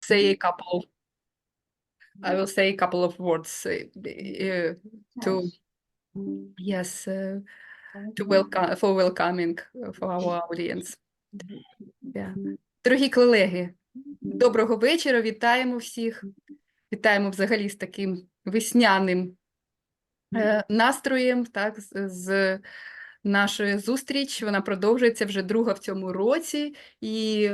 say a couple. I will say a couple of words to yes to welcome for welcoming for our audience. Yeah. Дорогі колеги, доброго вечора, вітаємо всіх. Вітаємо взагалі з таким весняним настроєм, так, з нашої зустріч. Вона продовжується вже друга в цьому році. І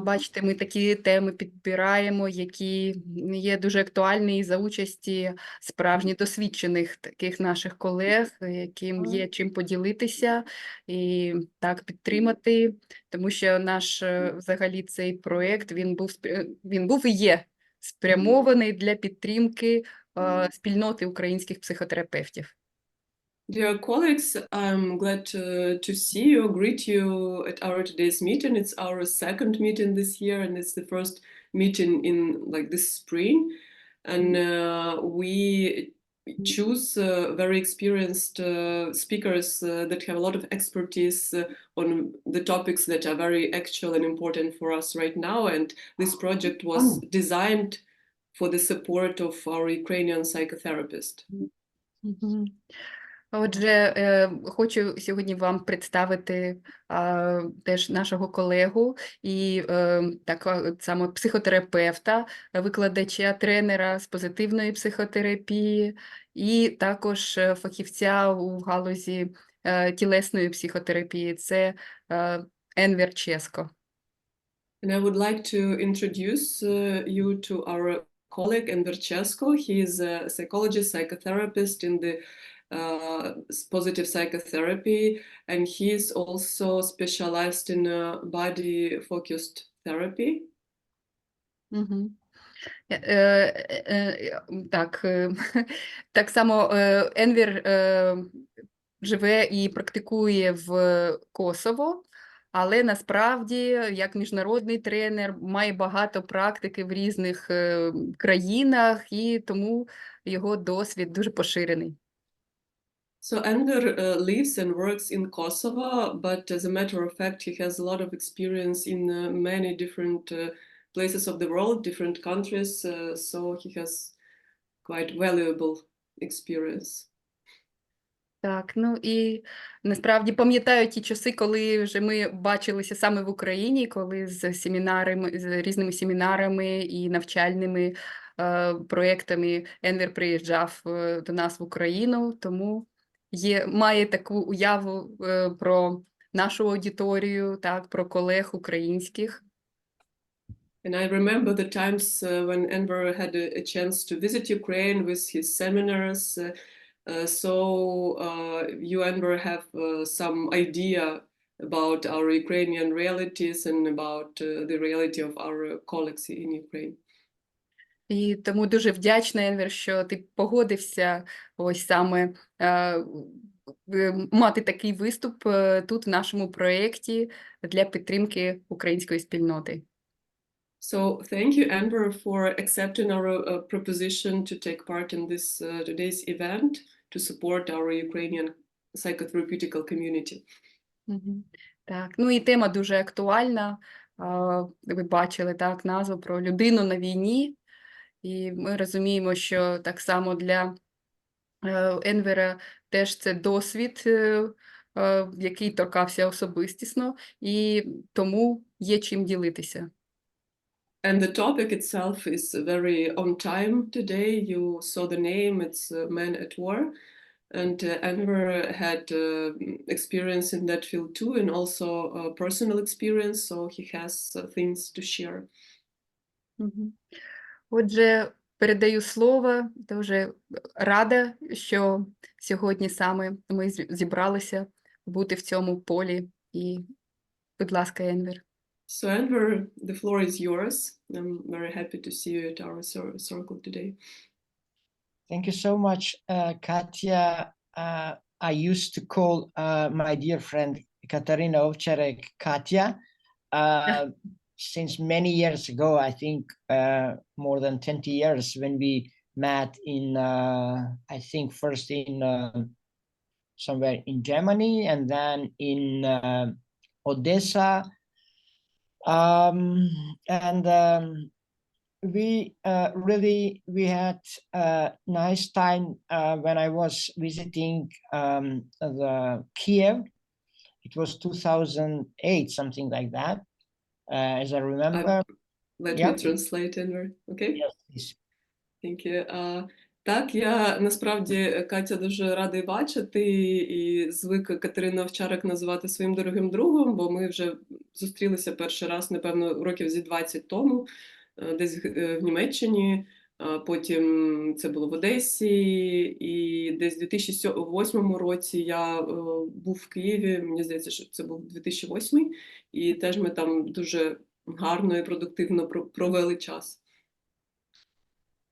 бачите, ми такі теми підбираємо, які є дуже актуальні за участі справжньо досвідчених таких наших колег, яким є чим поділитися і так підтримати, тому що наш взагалі цей проєкт, він був і є спрямований для підтримки спільноти українських психотерапевтів. Dear colleagues, I'm glad to see you, greet you at our today's meeting. It's our second meeting this year, and it's the first meeting in like this spring. And we choose very experienced speakers that have a lot of expertise on the topics that are very actual and important for us right now. And this project was designed for the support of our Ukrainian psychotherapist. Отже, хочу сьогодні вам представити теж нашого колегу і так само психотерапевта, викладача, тренера з позитивної психотерапії і також фахівця у галузі тілесної психотерапії. Це Enver Cesko. And I would like to introduce you to our colleague Enver Cesko. He is a psychologist, psychotherapist in the positive psychotherapy, and he is also specialized in body-focused therapy. Так само Енвір живе і практикує в Косово, але насправді, як міжнародний тренер, має багато практики в різних країнах, і тому його досвід дуже поширений. So Enver lives and works in Kosovo, but as a matter of fact, he has a lot of experience in many different places of the world, different countries, so he has quite valuable experience. Так, ну і насправді пам'ятаю ті часи, коли вже ми бачилися саме в Україні, коли з різними семінарами і навчальними проєктами Енвер приїжджав до нас в Україну, тому має таку уяву про нашу аудиторію, так, про колег українських. And I remember the times when Enver had a chance to visit Ukraine with his seminars. So you, Enver, have some idea about our Ukrainian realities and about the reality of our colleagues in Ukraine. І тому дуже вдячна, Енвер, що ти погодився ось саме мати такий виступ тут в нашому проєкті для підтримки української спільноти. So thank you, Enver, for accepting our proposition to take part in this today's event to support our Ukrainian psychotherapeutical community. Так, ну і тема дуже актуальна. Ви бачили, так, назву про людину на війні. І ми розуміємо, що так само для Енвера теж це досвід, який торкався особистісно, і тому є чим ділитися. And the topic itself is very on time today. You saw the name, it's Men at War. And Enver had experience in that field too, and also personal experience, so he has things to share. Отже, передаю слово. Дуже рада, що сьогодні саме ми зібралися бути в цьому полі. І, будь ласка, Енвер. So Enver, the floor is yours. I'm very happy to see you at our circle today. Thank you so much, Katya. I used to call my dear friend Katarina Ovcharek Katya. Since many years ago, I think more than 20 years, when we met in, I think first in somewhere in Germany and then in Odessa. And we had a nice time when I was visiting the Kiev. It was 2008, something like that, as I remember. Let me Yeah. translate, Enver. Okay? Yes, please. Thank you. Так, я насправді Катя дуже радий бачити і звик Катерину Овчарик називати своїм дорогим другом, бо ми вже зустрілися перший раз, напевно, років зі 20 тому, десь в Німеччині. Потім це було в Одесі, і десь у 2008 році я був в Києві, мені здається, що це був 2008, і теж ми там дуже гарно і продуктивно провели час.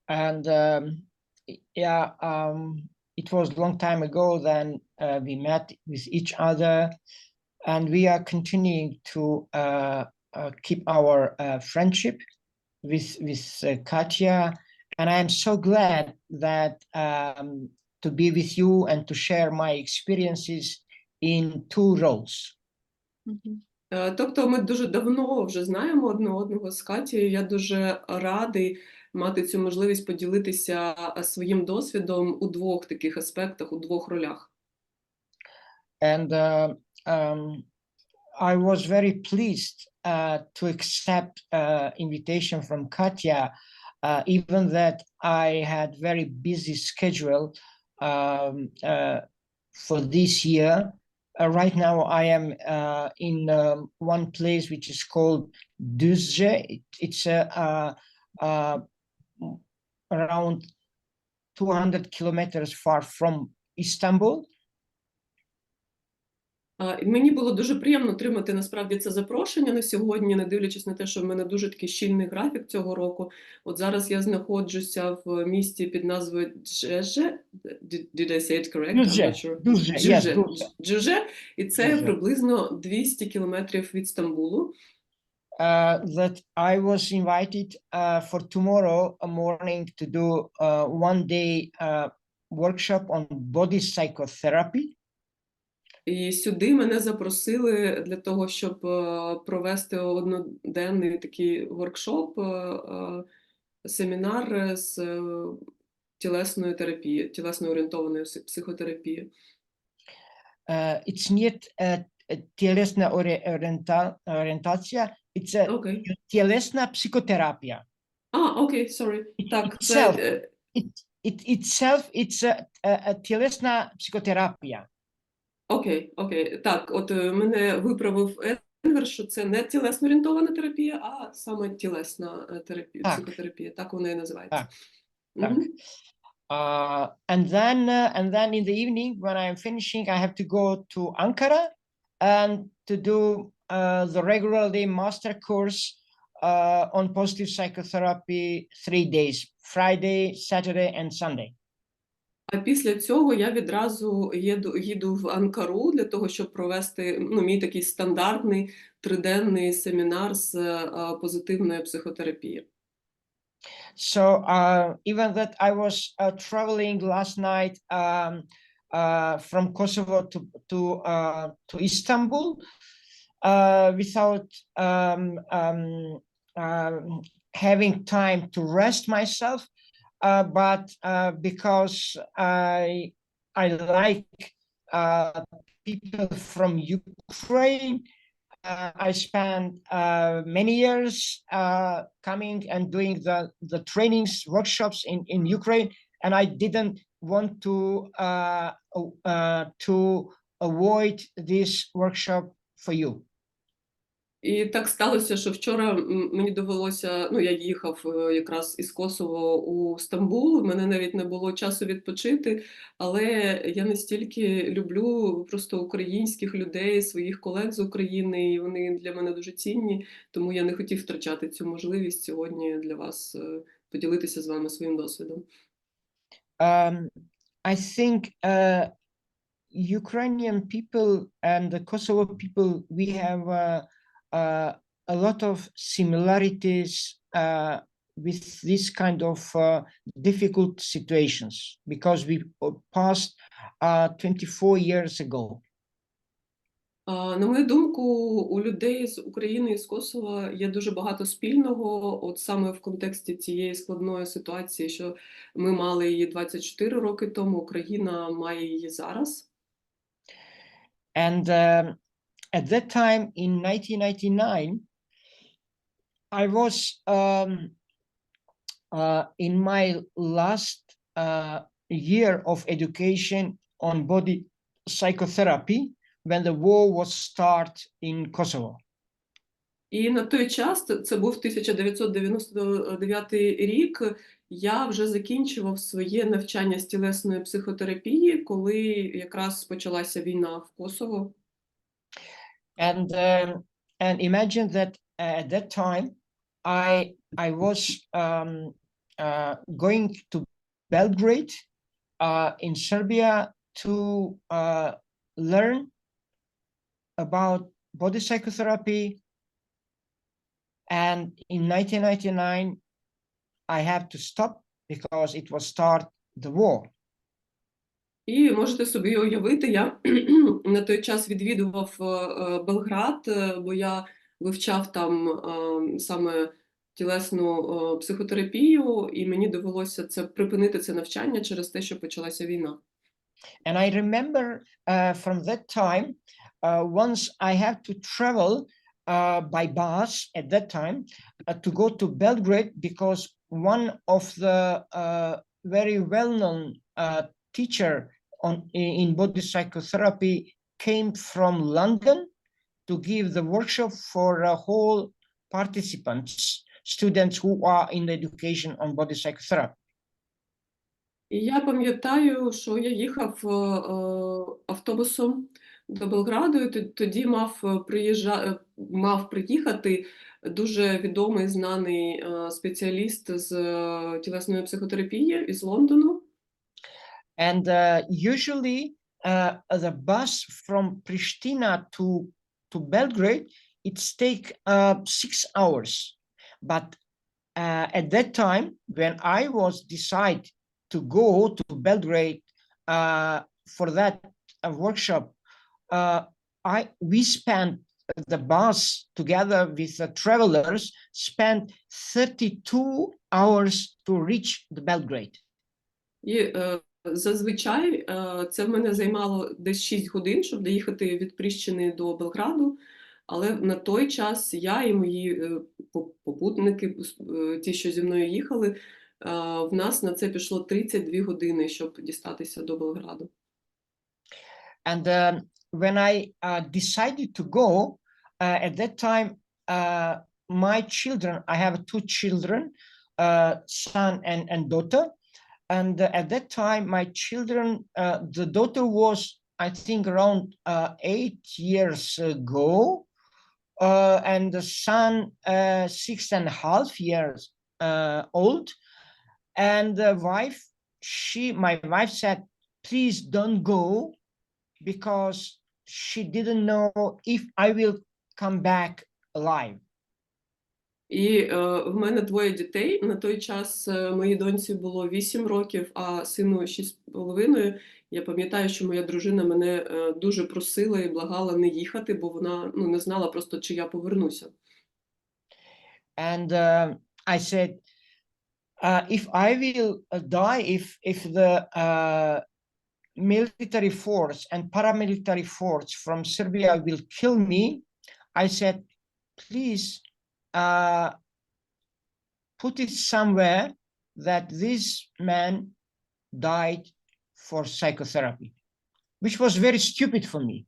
And yeah, it was a long time ago. Then we met with each other, and we are continuing to keep our friendship with Katya. And I am so glad that to be with you and to share my experiences in two roles. Тобто ми дуже давно вже знаємо одне одного з Катією. Я дуже радий мати цю можливість поділитися своїм досвідом у двох таких аспектах, у двох ролях. And I was very pleased to accept invitation from Katya, even that I had very busy schedule for this year. Right now I am in one place which is called Düzce. It's around 200 kilometers far from Istanbul. Мені було дуже приємно отримати насправді це запрошення на сьогодні, не дивлячись на те, що в мене дуже такий щільний графік цього року. От зараз я знаходжуся в місті під назвою Джеже. Did I say it correct? Düzce. I'm not sure. Düzce. Yes, Düzce. Джеже. І це Düzce. приблизно 200 кілометрів від Стамбулу. That I was invited for tomorrow morning to do one day workshop on body psychotherapy. І сюди мене запросили для того, щоб провести одноденний такий воркшоп, семінар з тілесної терапії, тілесно орієнтованої психотерапії. It's not тілесна орієнтація, it's тілесна психотерапія. Окей, sorry. Так, It's тілесна психотерапія. Окей. Так, от мене виправив Енвер, що це не тілесно орієнтована терапія, а саме тілесна терапія, психотерапія. Так вона і називається. Так. And then in the evening, when I'm finishing, I have to go to Ankara and to do the regular day master course on positive psychotherapy 3 days, Friday, Saturday, and Sunday. А після цього я відразу їду в Анкару для того, щоб провести мій такий стандартний триденний семінар з позитивної психотерапії. So even that I was traveling last night from Kosovo to Istanbul without having time to rest myself, but because I like people from Ukraine. I spent many years coming and doing the trainings, workshops in Ukraine, and I didn't want to avoid this workshop for you. І так сталося, що вчора мені довелося, я їхав якраз із Косово у Стамбул, в мене навіть не було часу відпочити, але я настільки люблю просто українських людей, своїх колег з України, і вони для мене дуже цінні, тому я не хотів втрачати цю можливість сьогодні для вас поділитися з вами своїм досвідом. I think Ukrainian people and the Kosovo people, we have a lot of similarities with this kind of difficult situations because we passed 24 years ago. На мою думку, у людей з України і з Косова є дуже багато спільного, от саме в контексті цієї складної ситуації, що ми мали її 24 роки тому, Україна має її зараз. And at that time in 1999, I was in my last year of education on body psychotherapy when the war was start in Kosovo. І на той час, це був 1999 рік, я вже закінчував своє навчання з тілесної психотерапії, коли якраз почалася війна в Косово. And imagine that at that time I was going to Belgrade in Serbia to learn about body psychotherapy. And in 1999, I had to stop because it was start the war. І можете собі уявити, я на той час відвідував Белград, бо я вивчав там саме тілесну психотерапію, і мені довелося припинити це навчання через те, що почалася війна. And I remember from that time, once I had to travel by bus at that time to go to Belgrade because one of the very well-known teacher in body psychotherapy came from London to give the workshop for whole participants, students who are in the education on body psychotherapy. І я пам'ятаю, що я їхав автобусом до Белграду, і тоді мав приїхати дуже відомий, знаний спеціаліст з тілесної психотерапії із Лондону. And usually the bus from Pristina to Belgrade, it's take 6 hours. But at that time, when I was decide to go to Belgrade for that workshop, we spent the bus together with the travelers spent 32 hours to reach the Belgrade. І зазвичай це в мене займало десь 6 годин, щоб доїхати від Пріщини до Белграду, але на той час я і мої попутники, ті, що зі мною їхали, в нас на це пішло 32 години, щоб дістатися до Белграду. And when I decided to go, at that time, my children, I have 2 children, son and daughter. And at that time, my children, the daughter was, I think, around 8 years ago, and the son 6.5 years old. And the wife, my wife said, please don't go, because she didn't know if I will come back alive. І в мене 2 дітей. На той час моїй доньці було 8 років, а сину 6,5. Я пам'ятаю, що моя дружина мене дуже просила і благала не їхати, бо вона не знала просто, чи я повернуся. And I said, if I will die, if the military force and paramilitary force from Serbia will kill me, I said, please put it somewhere that this man died for psychotherapy, which was very stupid for me.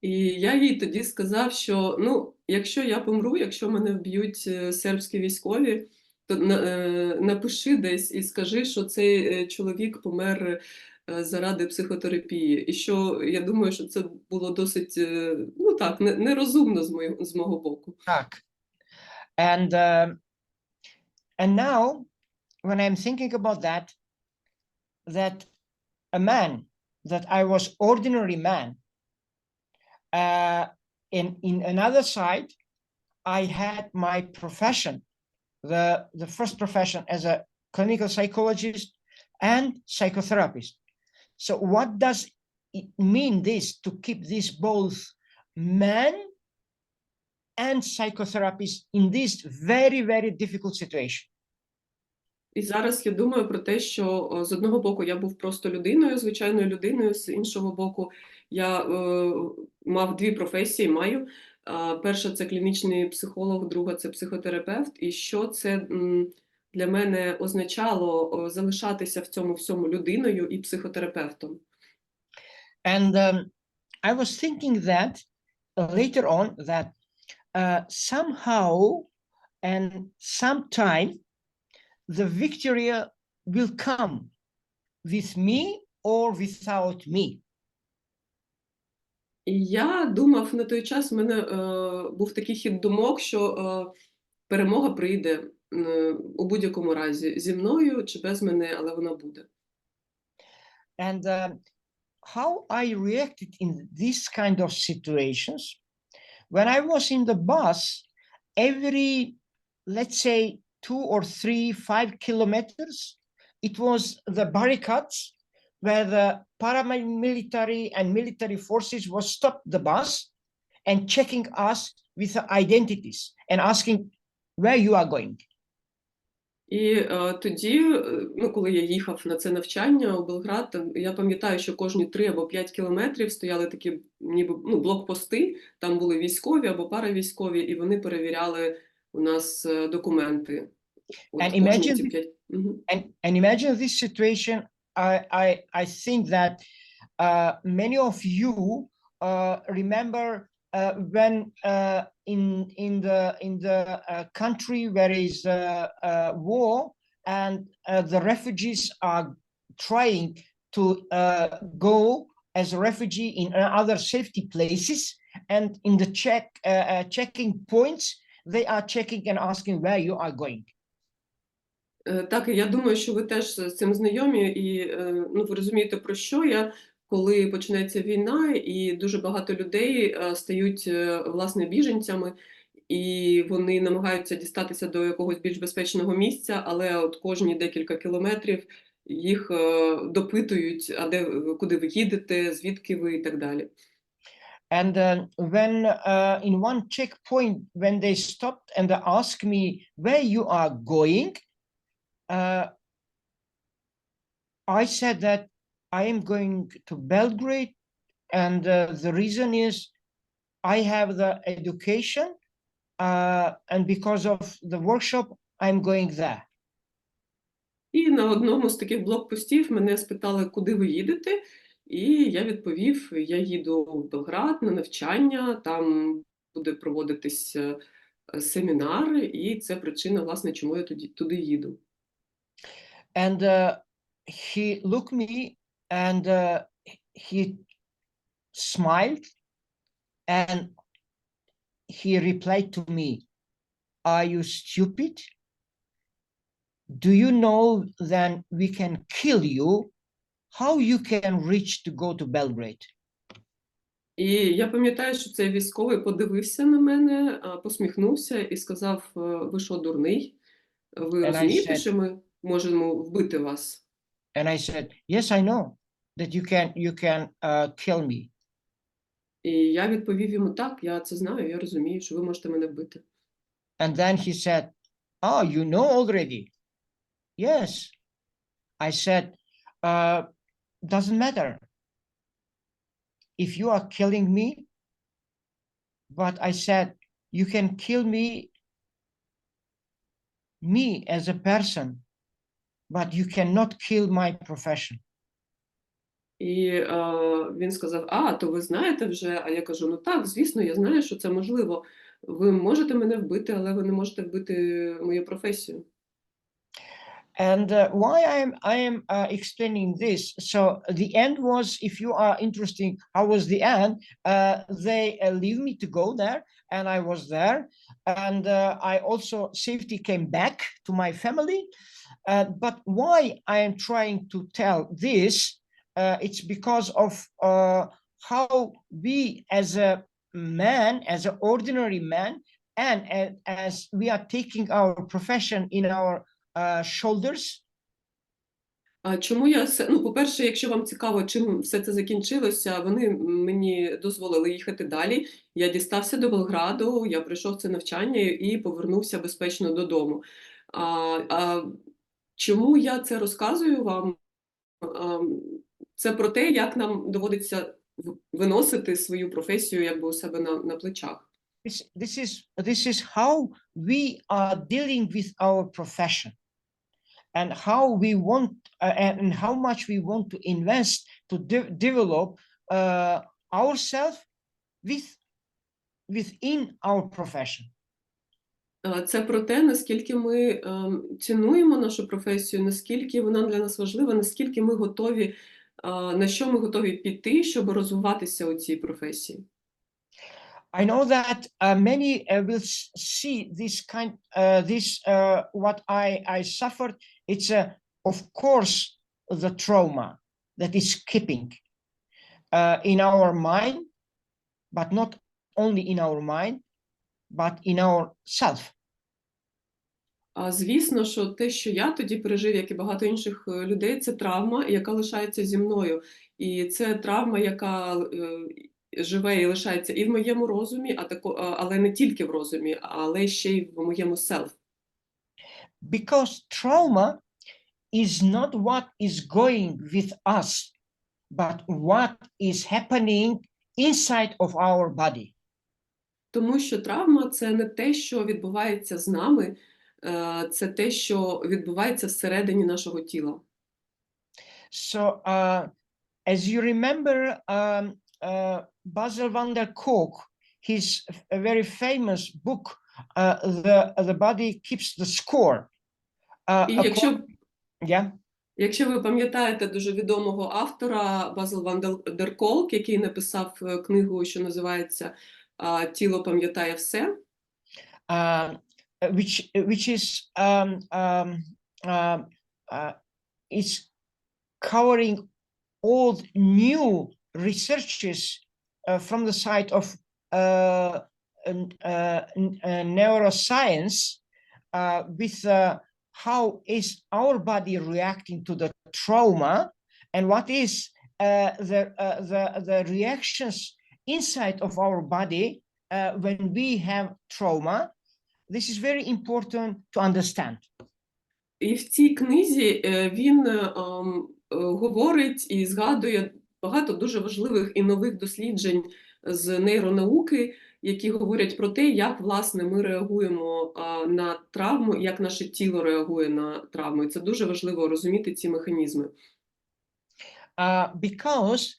І я їй тоді сказав, що якщо я помру, якщо мене вб'ють сербські військові, то напиши десь і скажи, що цей чоловік помер заради психотерапії. І що я думаю, що це було досить, нерозумно з мого боку. Так. And now, when I'm thinking about that a man, that I was ordinary man, in another side, I had my profession, the first profession as a clinical psychologist and psychotherapist. So what does it mean this to keep this both man and psychotherapist in this very, very difficult situation? І зараз я думаю про те, що з одного боку я був просто людиною, звичайною людиною, з іншого боку, я мав дві професії, маю. Перша – це клінічний психолог, друга – це психотерапевт. І що це для мене означало залишатися в цьому всьому людиною і психотерапевтом. And I was thinking that later on that somehow and sometime the victory will come with me or without me. І я думав на той час, в мене був такий хід думок, що перемога прийде у будь-якому разі, зі мною чи без мене, але вона буде. And how I reacted in these kind of situations, when I was in the bus, every, let's say, 2 or 3, 5 kilometers, it was the barricades where the paramilitary and military forces was stopped the bus and checking us with the identities and asking where you are going. І тоді, коли я їхав на це навчання у Белград, я пам'ятаю, що кожні 3 або 5 кілометрів стояли такі ніби блокпости, там були військові або паравійськові, і вони перевіряли у нас документи. And imagine this situation. I think that many of you remember when in the country where is war and the refugees are trying to go as a refugee in other safety places, and in the checking points they are checking and asking where you are going. Так, і я думаю, що ви теж з цим знайомі, і ви розумієте, про що я, коли почнеться війна, і дуже багато людей стають, власне, біженцями, і вони намагаються дістатися до якогось більш безпечного місця, але от кожні декілька кілометрів їх допитують, куди ви їдете, звідки ви і так далі. And when in one checkpoint, when they stopped and they asked me where you are going, I said that I am going to Belgrade, and the reason is I have the education, and because of the workshop, I'm going there. І на одному з таких блокпостів мене спитали, куди ви їдете, і я відповів, я їду в Белград на навчання, там буде проводитись семінар, і це причина, власне, чому я туди їду. And he looked me and he smiled and he replied to me, "Are you stupid? Do you know then we can kill you? How you can reach to go to Belgrade?" І я пам'ятаю, що цей військовий подивився на мене, посміхнувся і сказав, ви що, дурний? Ви розумієте, що ми можемо вбити вас? And I said, yes, I know that you can kill me. І я відповів йому, так, я це знаю, я розумію, що ви можете мене вбити. And then he said, oh, you know already? Yes. I said, doesn't matter if you are killing me, but I said, you can kill me as a person, but you cannot kill my profession. І він сказав, то ви знаєте вже? А я кажу, ну так, звісно, я знаю, що це можливо. Ви можете мене вбити, але ви не можете вбити мою професію. And why I am explaining this? So the end was, if you are interested, how was the end? They leave me to go there, and I was there, and I also safety came back to my family. But why I am trying to tell this? It's because of how we, as a man, as an ordinary man, and as we are taking our profession in our shoulders, А чому я ну, по-перше, якщо вам цікаво, чим все це закінчилося, вони мені дозволили їхати далі. Я дістався до Белграду, я пройшов це навчання і повернувся безпечно додому. А чому я це розказую вам? Це про те, як нам доводиться виносити свою професію якби у себе на плечах. This is how we are dealing with our profession and how we want and how much we want to invest to develop ourselves within our profession. Це про те, наскільки ми цінуємо нашу професію, наскільки вона для нас важлива, наскільки ми готові, на що ми готові піти, щоб розвиватися у цій професії. I know that many will see this what I suffered. It's of course the trauma that is keeping in our mind, but not only in our mind, but in our self. Звісно, що те, що я тоді пережив, як і багато інших людей, це травма, яка лишається зі мною. І це травма, яка живе і лишається і в моєму розумі, але не тільки в розумі, але ще й в моєму self. Because trauma is not what is going with us, but what is happening inside of our body. Тому що травма – це не те, що відбувається з нами, це те, що відбувається всередині нашого тіла. So, as you remember, Basil van der Kolk, his a very famous book, the body keeps the score. І якщо ви пам'ятаєте дуже відомого автора Базел ван дер Колк, який написав книгу, що називається «Тіло пам'ятає все», which is covering all new researches from the side of neuroscience with how is our body reacting to the trauma and what is the reactions inside of our body when we have trauma. This is very important to understand. І в цій книзі він говорить і згадує багато дуже важливих і нових досліджень з нейронауки, які говорять про те, як, власне, ми реагуємо на травму, як наше тіло реагує на травму. І це дуже важливо розуміти ці механізми. Because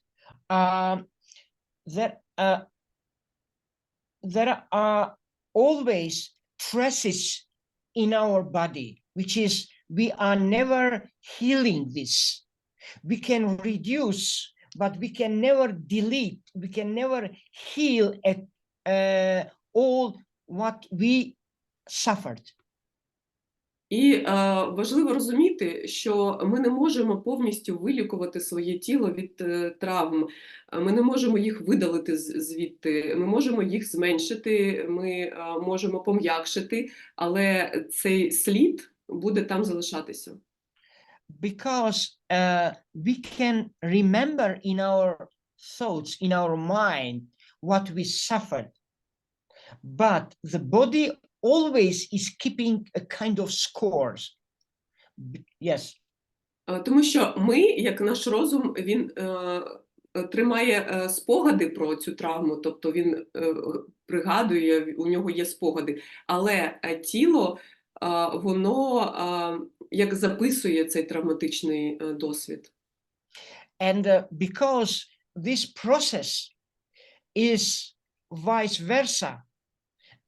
there are always stresses in our body, which is we are never healing this. We can reduce, but we can never delete. We can never heal all what we suffered. І важливо розуміти, що ми не можемо повністю вилікувати своє тіло від травм. Ми не можемо їх видалити звідти, ми можемо їх зменшити, ми можемо пом'якшити, але цей слід буде там залишатися. Because we can remember in our thoughts, in our mind, what we suffered. But the body always is keeping a kind of scores. Yes. Тому що ми, як наш розум, він тримає спогади про цю травму, тобто він пригадує, у нього є спогади, але тіло, воно як записує цей травматичний досвід. And because this process is vice versa,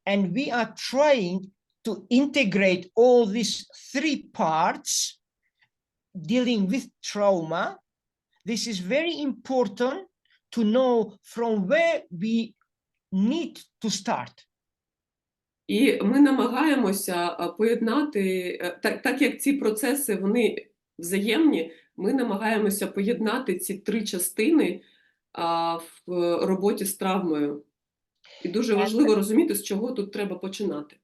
and we are trying to integrate all these three parts dealing with trauma, this is very important to know from where we need to start. І ми намагаємося поєднати, так як ці процеси, вони взаємні, ми намагаємося поєднати ці три частини в роботі з травмою. І дуже важливо розуміти, з чого тут треба починати.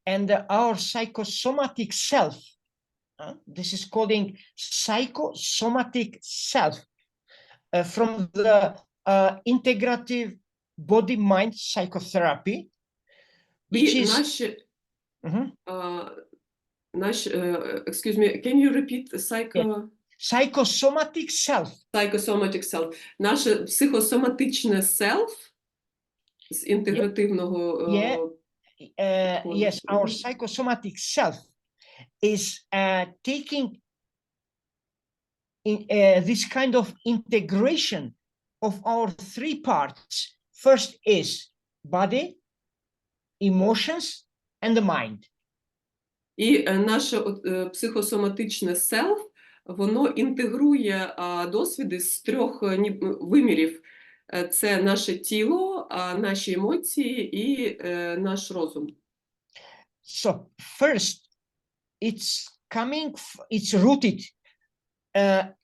And our psychosomatic self this is calling psychosomatic self from the integrative body-mind psychotherapy, which І is наші, Mhm. excuse me, can you repeat psychosomatic self. psychosomatic self? Наше психосоматичне self з інтегративного Yeah. Yes, our Мгм. psychosomatic self is taking in this kind of integration of our three parts. First is body, emotions, and the mind. І наше психосоматичне self, воно інтегрує досвіди з трьох вимірів. Це наше тіло, наші емоції і наш розум. So first, it's rooted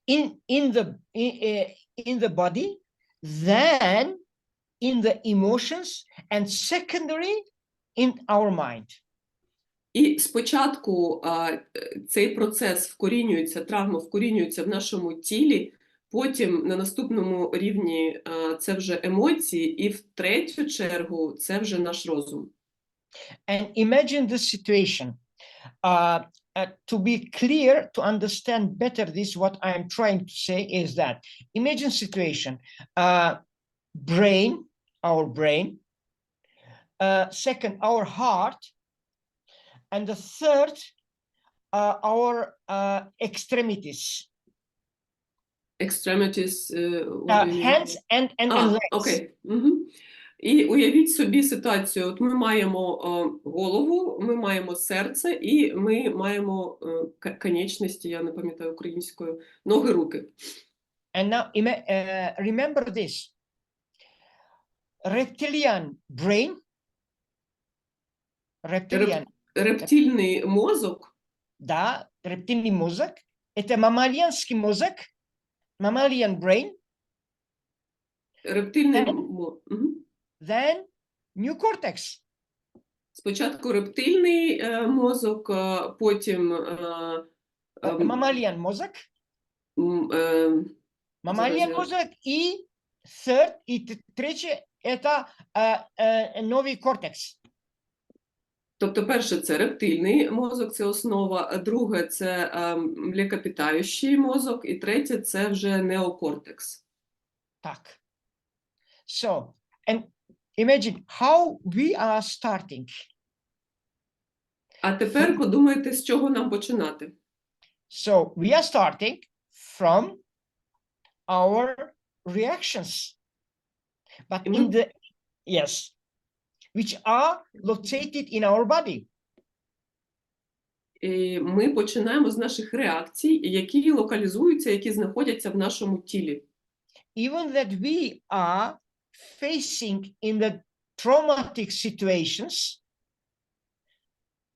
in the body, then in the emotions, and secondary in our mind. І спочатку цей процес вкорінюється, травма вкорінюється в нашому тілі, потім на наступному рівні це вже емоції, і в третю чергу це вже наш розум. And imagine the situation. To be clear, to understand better this, what I am trying to say is that imagine situation, our brain, second, our heart, and the third, our extremities. Extremities, what do you mean? Hands and legs. Окей. Угу. І уявіть собі ситуацію, от ми маємо голову, ми маємо серце і ми маємо конечності, я не пам'ятаю українською, ноги, руки. And now remember this. Reptilian brain, Рептильний мозок. Да, рептильный мозг. Это мамалианский мозг, mammalian brain. Рептильний мозок. Then new cortex. Спочатку рептильний мозок, потім Mammalian мозг. Mammalian зараз мозг и third, и третье это новый кортекс. Тобто перше – це рептильний мозок, це основа, друге – це млекопитаючий мозок, і третє – це вже неокортекс. Так. So, and imagine how we are starting. А тепер подумайте, з чого нам починати. So, we are starting from our reactions. But in the, yes, which are located in our body. І ми починаємо з наших реакцій, які локалізуються, які знаходяться в нашому тілі. Even that we are facing in the traumatic situations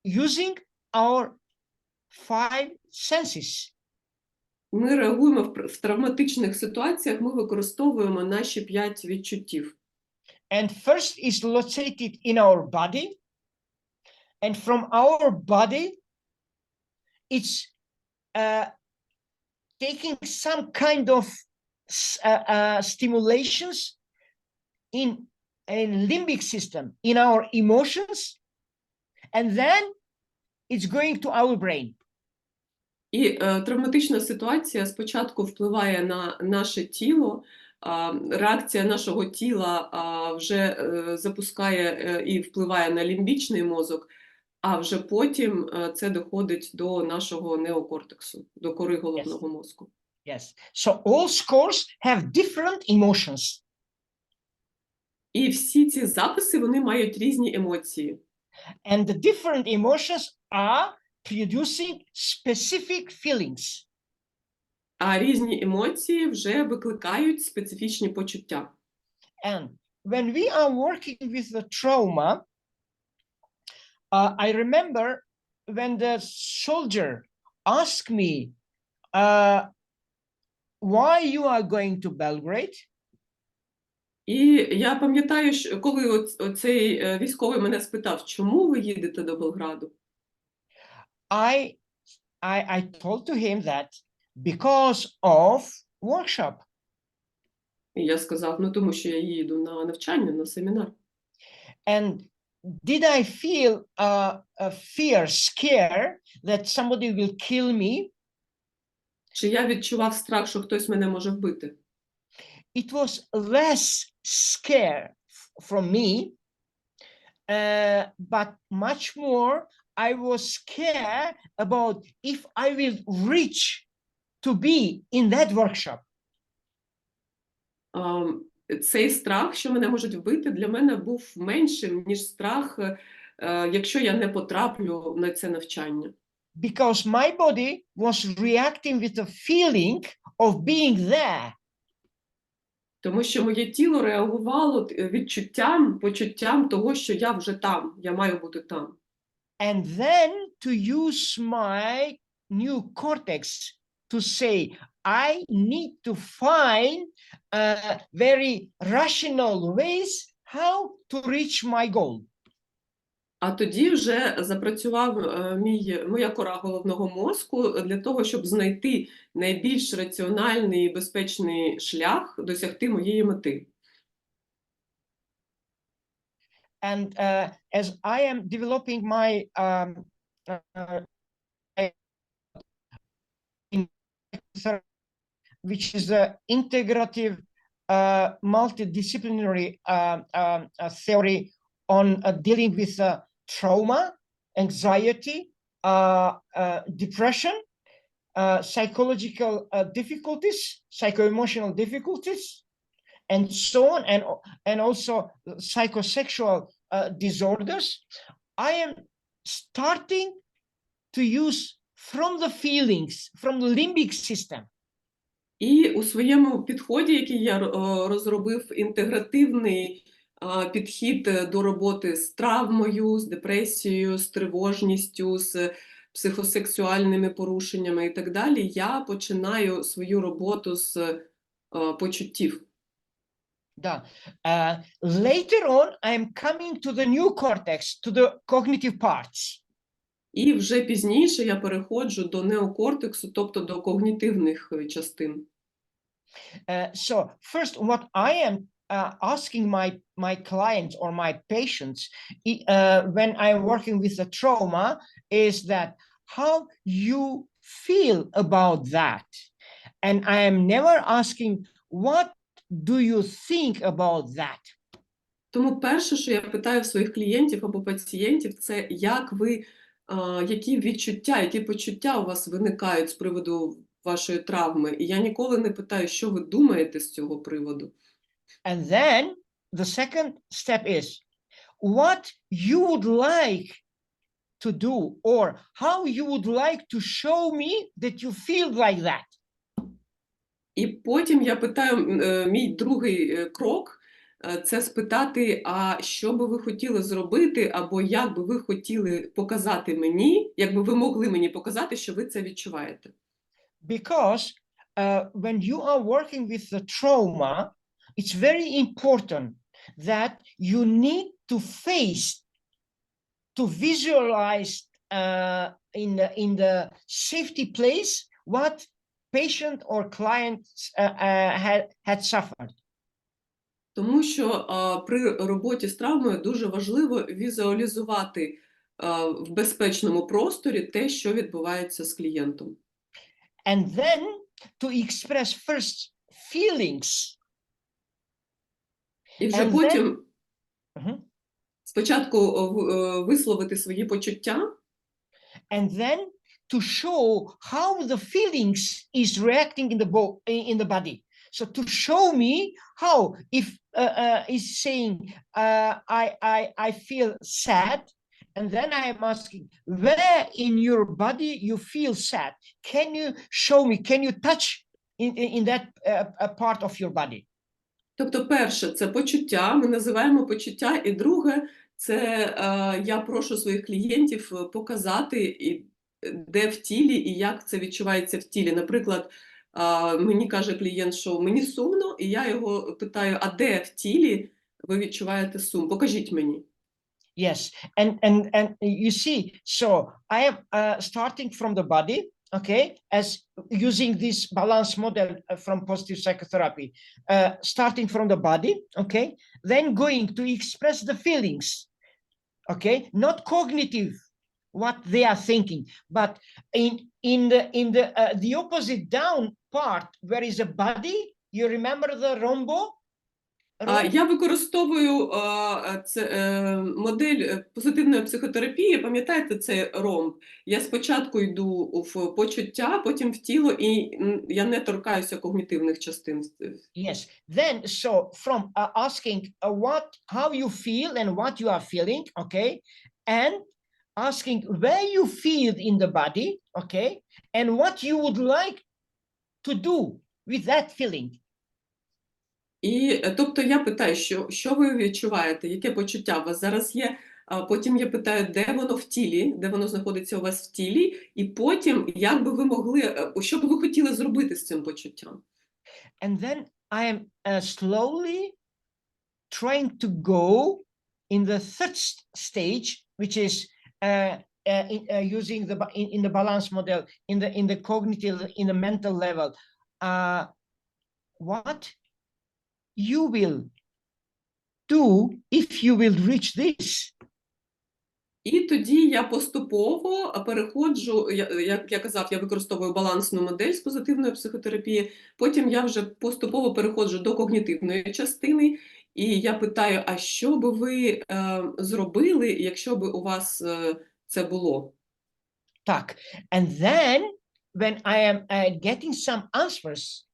using our five senses. Ми реагуємо в травматичних ситуаціях, ми використовуємо наші 5 відчуттів. And first is located in our body. And from our body, it's taking some kind of stimulations in limbic system, in our emotions, and then it's going to our brain. І травматична ситуація спочатку впливає на наше тіло, реакція нашого тіла вже запускає і впливає на лімбічний мозок, а вже потім це доходить до нашого неокортексу, до кори головного мозку. Yes. So all scores have different emotions. І всі ці записи, вони мають різні емоції. And the different emotions are producing specific feelings. А різні емоції вже викликають специфічні почуття. And when we are working with the trauma, I remember when the soldier asked me, why you are going to Belgrade? І я пам'ятаю, що коли оцей військовий мене спитав, чому ви їдете до Белграду? I I told to him that because of workshop. І я сказав, ну тому що я їду на навчання, на семінар. And did I feel a fear, scare that somebody will kill me? Чи я відчував страх, що хтось мене може вбити? It was less scare from me, but much more I was scared about if I will reach to be in that workshop. Цей страх, що мене можуть вбити, для мене був меншим, ніж страх, якщо я не потраплю на це навчання. Because my body was reacting with the feeling of being there. Тому що моє тіло реагувало почуттям того, що я вже там, я маю бути там. And then to use my new cortex to say, I need to find very rational ways how to reach my goal. А тоді вже запрацював моя кора головного мозку для того, щоб знайти найбільш раціональний і безпечний шлях досягти моєї мети. And as I am developing my which is the integrative multidisciplinary theory on dealing with trauma, anxiety, depression, psychological difficulties, psycho-emotional difficulties, and so on, and also psychosexual disorders. I am starting to use from the feelings, from the limbic system. І у своєму підході, який я розробив, інтегративний підхід до роботи з травмою, з депресією, з тривожністю, з психосексуальними порушеннями і так далі, я починаю свою роботу з почуттів. Да. Later on, I am coming to the new cortex, to the cognitive parts. І вже пізніше я переходжу до неокортексу, тобто до когнітивних частин. So first, what I am asking my clients or my patients when I'm working with the trauma is that how you feel about that. And I am never asking what do you think about that. Тому перше, що я питаю в своїх клієнтів або пацієнтів, це які відчуття, які почуття у вас виникають з приводу вашої травми. І я ніколи не питаю, що ви думаєте з цього приводу. And then the second step is what you would like to do or how you would like to show me that you feel like that. І потім я питаю, мій другий крок – це спитати, а що би ви хотіли зробити, або як би ви хотіли показати мені, як би ви могли мені показати, що ви це відчуваєте. Because when you are working with the trauma, it's very important that you need to face, to visualize in the safety place what patient or client had suffered. Тому що при роботі з травмою дуже важливо візуалізувати в безпечному просторі те, що відбувається з клієнтом. And then to express first feelings. І вже потім спочатку висловити свої почуття. And then to show how the feelings is reacting in the body. So to show me how if is saying I feel sad, and then I am asking where in your body you feel sad. Can you show me? Can you touch in that part of your body? Тобто, перше, це почуття, ми називаємо почуття, і друге, це я прошу своїх клієнтів показати, де в тілі і як це відчувається в тілі. Наприклад, мені каже клієнт, що мені сумно, і я його питаю, а де в тілі ви відчуваєте сум? Покажіть мені. Yes, and you see, so I am starting from the body, okay, as using this balance model from positive psychotherapy, starting from the body, okay, then going to express the feelings, okay, not cognitive, what they are thinking, but in the opposite down part, where is a body, you remember the rombo? Я використовую модель позитивної психотерапії. Пам'ятаєте цей ромб? Я спочатку йду в почуття, потім в тіло, і я не торкаюся когнітивних частин. Yes. Then, so from asking how you feel and what you are feeling, okay, and asking where you feel in the body, okay, and what you would like to do with that feeling. І, тобто, я питаю, що ви відчуваєте, яке почуття у вас зараз є, а потім я питаю, де воно в тілі, де воно знаходиться у вас в тілі, і потім, як би ви могли, що б ви хотіли зробити з цим почуттям. And then I am slowly trying to go in the third stage, which is using in the balance model, in the cognitive, in the mental level, what you will do if you will reach this. І тоді я поступово переходжу, як я казав, я використовую балансну модель з позитивної психотерапії, потім я вже поступово переходжу до когнітивної частини, і я питаю, а що би ви зробили, якщо б у вас це було? Так, and then when I am getting some answers,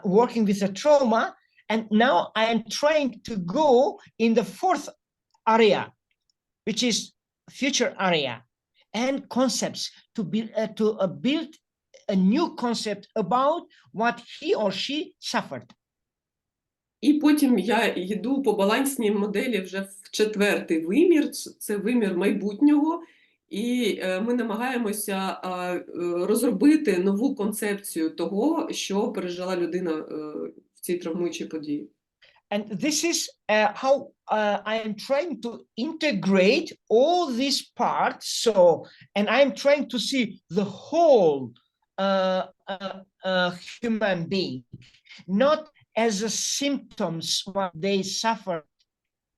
working with a trauma, and now I am trying to go in the fourth area, which is future area, and concepts to build a new concept about what he or she suffered. І потім я йду по балансній моделі вже в четвертий вимір, це вимір майбутнього, і ми намагаємося розробити нову концепцію того, що пережила людина в цій травмуючій події. And this is how I am trying to integrate all these parts. So, and I am trying to see the whole human being, not as a symptoms what they suffer,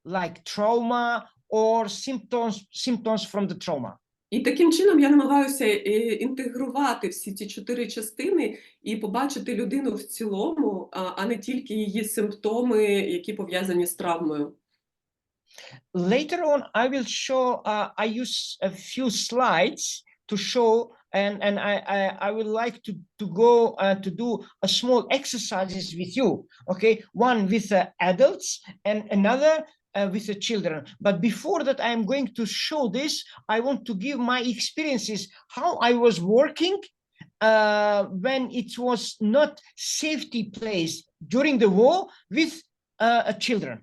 like trauma or symptoms from the trauma. І таким чином я намагаюся інтегрувати всі ці чотири частини і побачити людину в цілому, а не тільки її симптоми, які пов'язані з травмою. Later on, I will show, I use a few slides to show, and I would like to go to do a small exercises with you, okay? One with adults and another with the children. But before that, I am going to show this. I want to give my experiences, how I was working when it was not safety place during the war with children.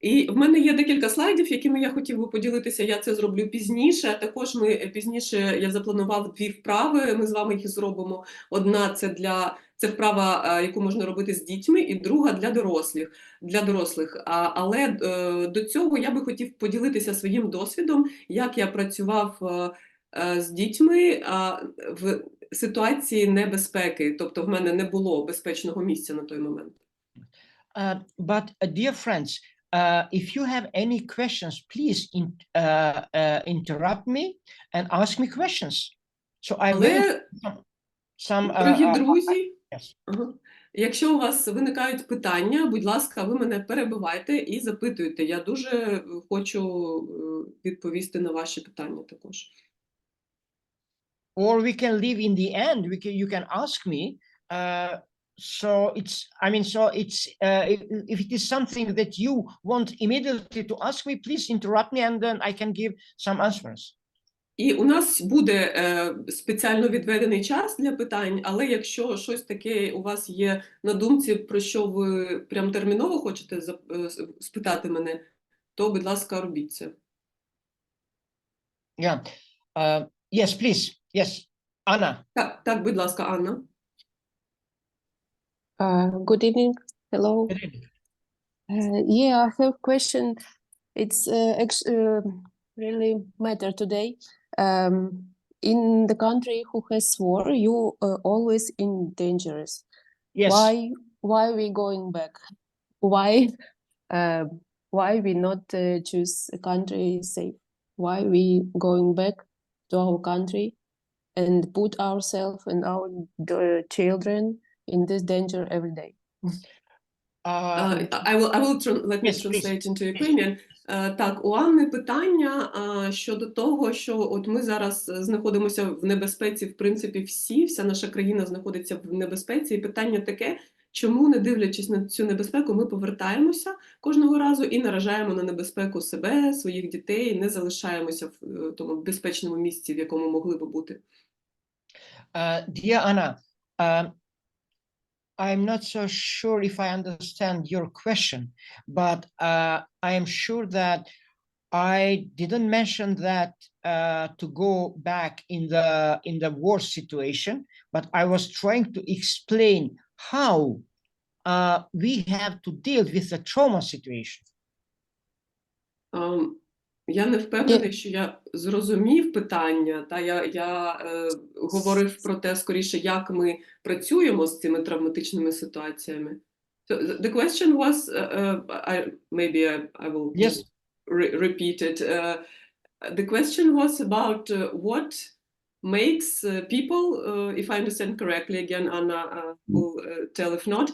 І в мене є декілька слайдів, якими я хотів би поділитися, я це зроблю пізніше. Також пізніше я запланував дві вправи, ми з вами їх зробимо. Одна – це вправа, яку можна робити з дітьми, і друга – для дорослих. Але до цього я би хотів поділитися своїм досвідом, як я працював з дітьми в ситуації небезпеки. Тобто в мене не було безпечного місця на той момент. But dear friends, if you have any questions, please interrupt me and ask me questions. So I will Дорогі друзі, yes. Якщо у вас виникають питання, будь ласка, ви мене перебивайте і запитуйте. Я дуже хочу відповісти на ваші питання також. Or we can leave in the end. You can ask me. So it's, I mean, so it's, if it is something that you want immediately to ask me, please interrupt me and then I can give some answers. І у нас буде спеціально відведений час для питань, але якщо щось таке у вас є на думці, про що ви прям терміново хочете спитати мене, то, будь ласка, робіть це. Yeah. Yes, please. Yes. Anna. Так, будь ласка, Анна. Good evening. Hello. Good evening. Yeah, I have a question. It's really matter today. in the country who has war, you always in dangerous. Yes. Why we going back? Why uh, why we not choose a country safe? Why we going back to our country and put ourselves and our children in this danger every day? Let me Yes, please. translate into Ukrainian. Так, у Анни питання щодо того, що от ми зараз знаходимося в небезпеці, в принципі, вся наша країна знаходиться в небезпеці, і питання таке, чому, не дивлячись на цю небезпеку, ми повертаємося кожного разу і наражаємо на небезпеку себе, своїх дітей, не залишаємося в тому безпечному місці, в якому могли би бути. Dear Anna, I'm not so sure if I understand your question, but I am sure that I didn't mention that to go back in the war situation, but I was trying to explain how we have to deal with the trauma situation. Я не впевнений, що я зрозумів питання. Я говорив про те, скоріше, як ми працюємо з цими травматичними ситуаціями. So the question was, maybe I will just repeat it. The question was about what makes people, if I understand correctly, again, Anna will tell if not,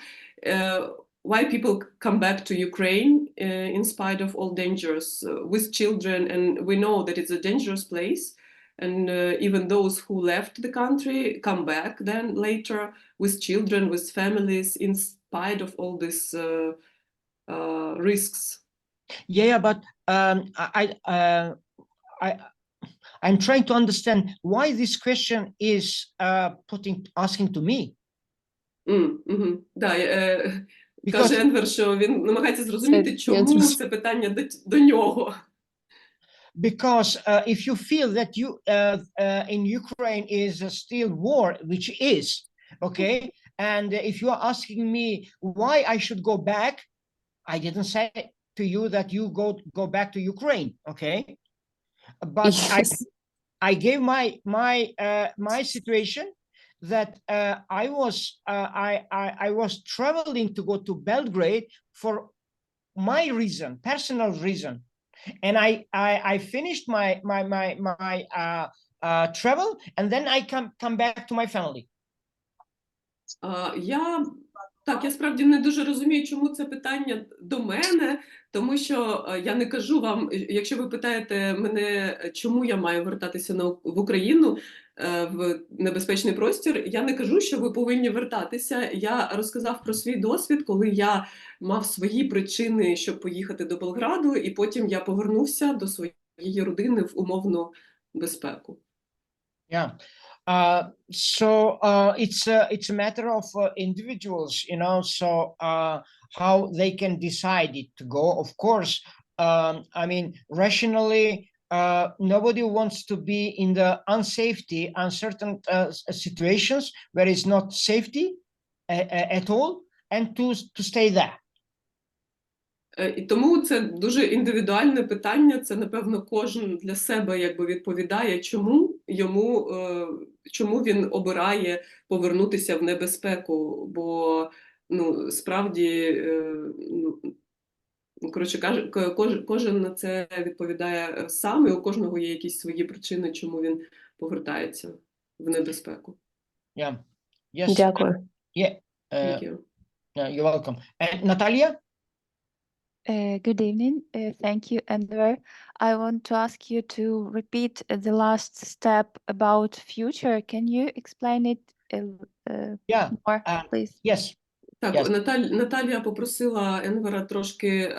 why people come back to Ukraine in spite of all dangers with children, and we know that it's a dangerous place, and even those who left the country come back then later with children, with families, in spite of all these risks. Yeah, but I'm trying to understand why this question is asking to me. Да, каже Енвер, що він намагається зрозуміти, чому це питання до нього. Because if you feel that you in Ukraine is still war, which is, okay, and if you are asking me why I should go back, I didn't say to you that you go back to Ukraine, okay, but Yes. I gave my situation that I was traveling to go to Belgrade for my reason, personal reason, and I finished my travel, and then I come back to my family. Я справді не дуже розумію, чому це питання до мене, тому що я не кажу вам, якщо ви питаєте мене, чому я маю вертатися в Україну, в небезпечний простір, я не кажу, що ви повинні вертатися. Я розказав про свій досвід, коли я мав свої причини, щоб поїхати до Белграду, і потім я повернувся до своєї родини в умовну безпеку. Yeah. So it's a matter of individuals, you know, so how they can decide it to go. Of course, I mean, rationally, nobody wants to be in the uncertain situations where it's not safety at all, and to stay there. І тому це дуже індивідуальне питання, це, напевно, кожен для себе якби відповідає, чому він обирає повернутися в небезпеку, бо, ну, справді, коротше, кожен на це відповідає сам, і у кожного є якісь свої причини, чому він повертається в небезпеку. Yeah. Yes. Дякую. Yeah. Thank you. You're welcome. And Natalia? Good evening. Thank you, Enver. I want to ask you to repeat the last step about future. Can you explain it more, please? Yes. Так, Yes. Наталія попросила Енвера трошки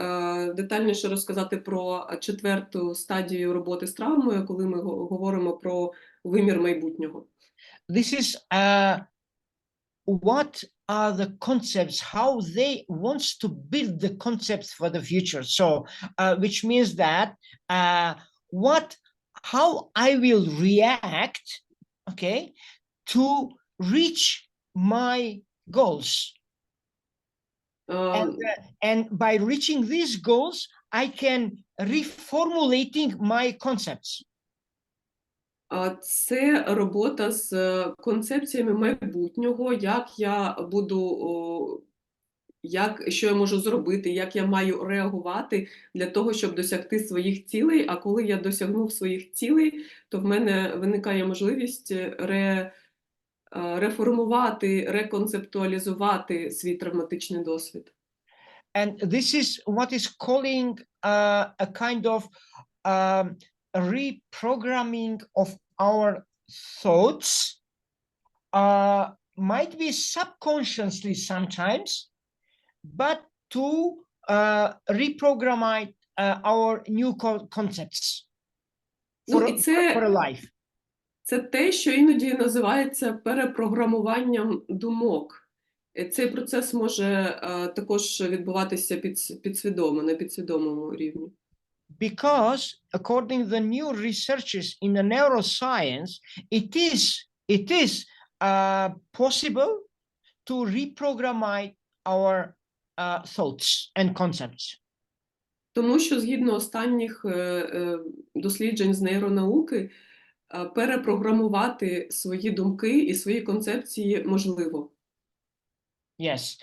детальніше розказати про четверту стадію роботи з травмою, коли ми говоримо про вимір майбутнього. This is what are the concepts, how they wants to build the concepts for the future. So, which means that how I will react, okay, to reach my goals. And by reaching these goals, I can reformulating my concepts. Це робота з концепціями майбутнього, як я буду, що я можу зробити, як я маю реагувати для того, щоб досягти своїх цілей. А коли я досягнув своїх цілей, то в мене виникає можливість реформувати, реконцептуалізувати свій травматичний досвід. And this is what is calling a kind of reprogramming of our thoughts, might be subconsciously sometimes, but to reprogram our new concepts Ну, for, і це, for a life. це те, що іноді називається перепрограмуванням думок. Цей процес може також відбуватися підсвідомо, на підсвідомому рівні. Because according to the new researches in the neuroscience, it is possible to reprogram our thoughts and concepts. Тому що згідно останніх досліджень з нейронауки, перепрограмувати свої думки і свої концепції можливо. Yes.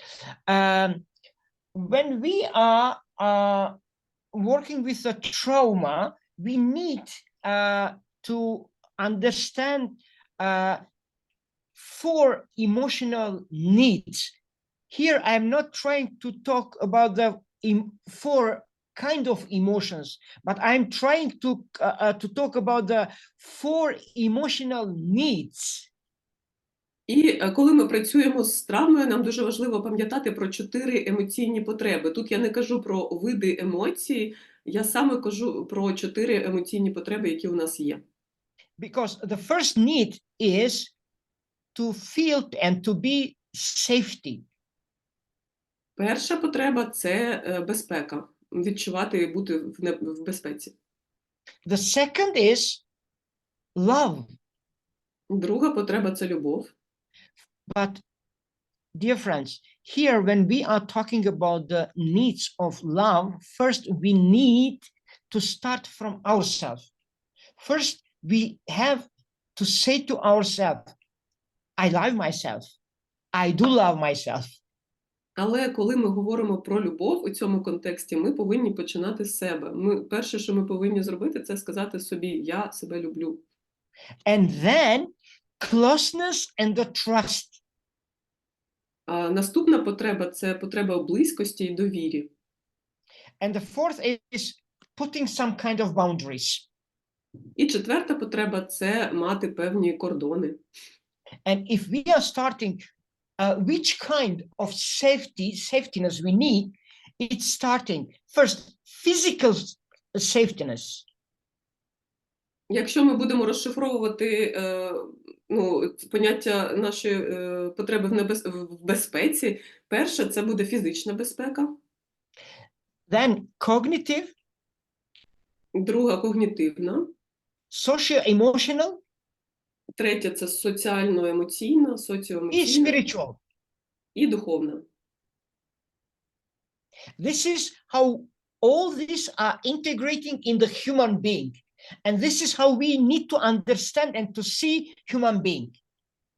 When we are working with a trauma, we need to understand 4 emotional needs. Here, I'm not trying to talk about the 4 kind of emotions, but I'm trying to talk about the 4 emotional needs. І коли ми працюємо з травмою, нам дуже важливо пам'ятати про 4 емоційні потреби. Тут я не кажу про види емоцій, я саме кажу про 4 емоційні потреби, які у нас є. Because the first need is to feel and to be safety. Перша потреба – це безпека, відчувати і бути в безпеці. The second is love. Друга потреба – це любов. But dear friends, here when we are talking about the needs of love, first we need to start from ourselves. First, we have to say to ourselves, I love myself. I do love myself. Але коли ми говоримо про любов у цьому контексті, ми повинні починати з себе. Перше, що ми повинні зробити, це сказати собі «я себе люблю». And then closeness and the trust. Наступна потреба – це потреба близькості і довірі. And the fourth is putting some kind of boundaries. І четверта потреба – це мати певні кордони. And if we are starting which kind of safetyness we need, it's starting first physical safetyness. Якщо ми будемо розшифровувати поняття нашої потреби в безпеці, перше – це буде фізична безпека. Then cognitive. Друга – когнітивна. Socio-emotional. Третя – це соціально-емоційна, соціоемоційна. І spiritual. І духовна. This is how all these are integrating in the human being. And this is how we need to understand and to see human being.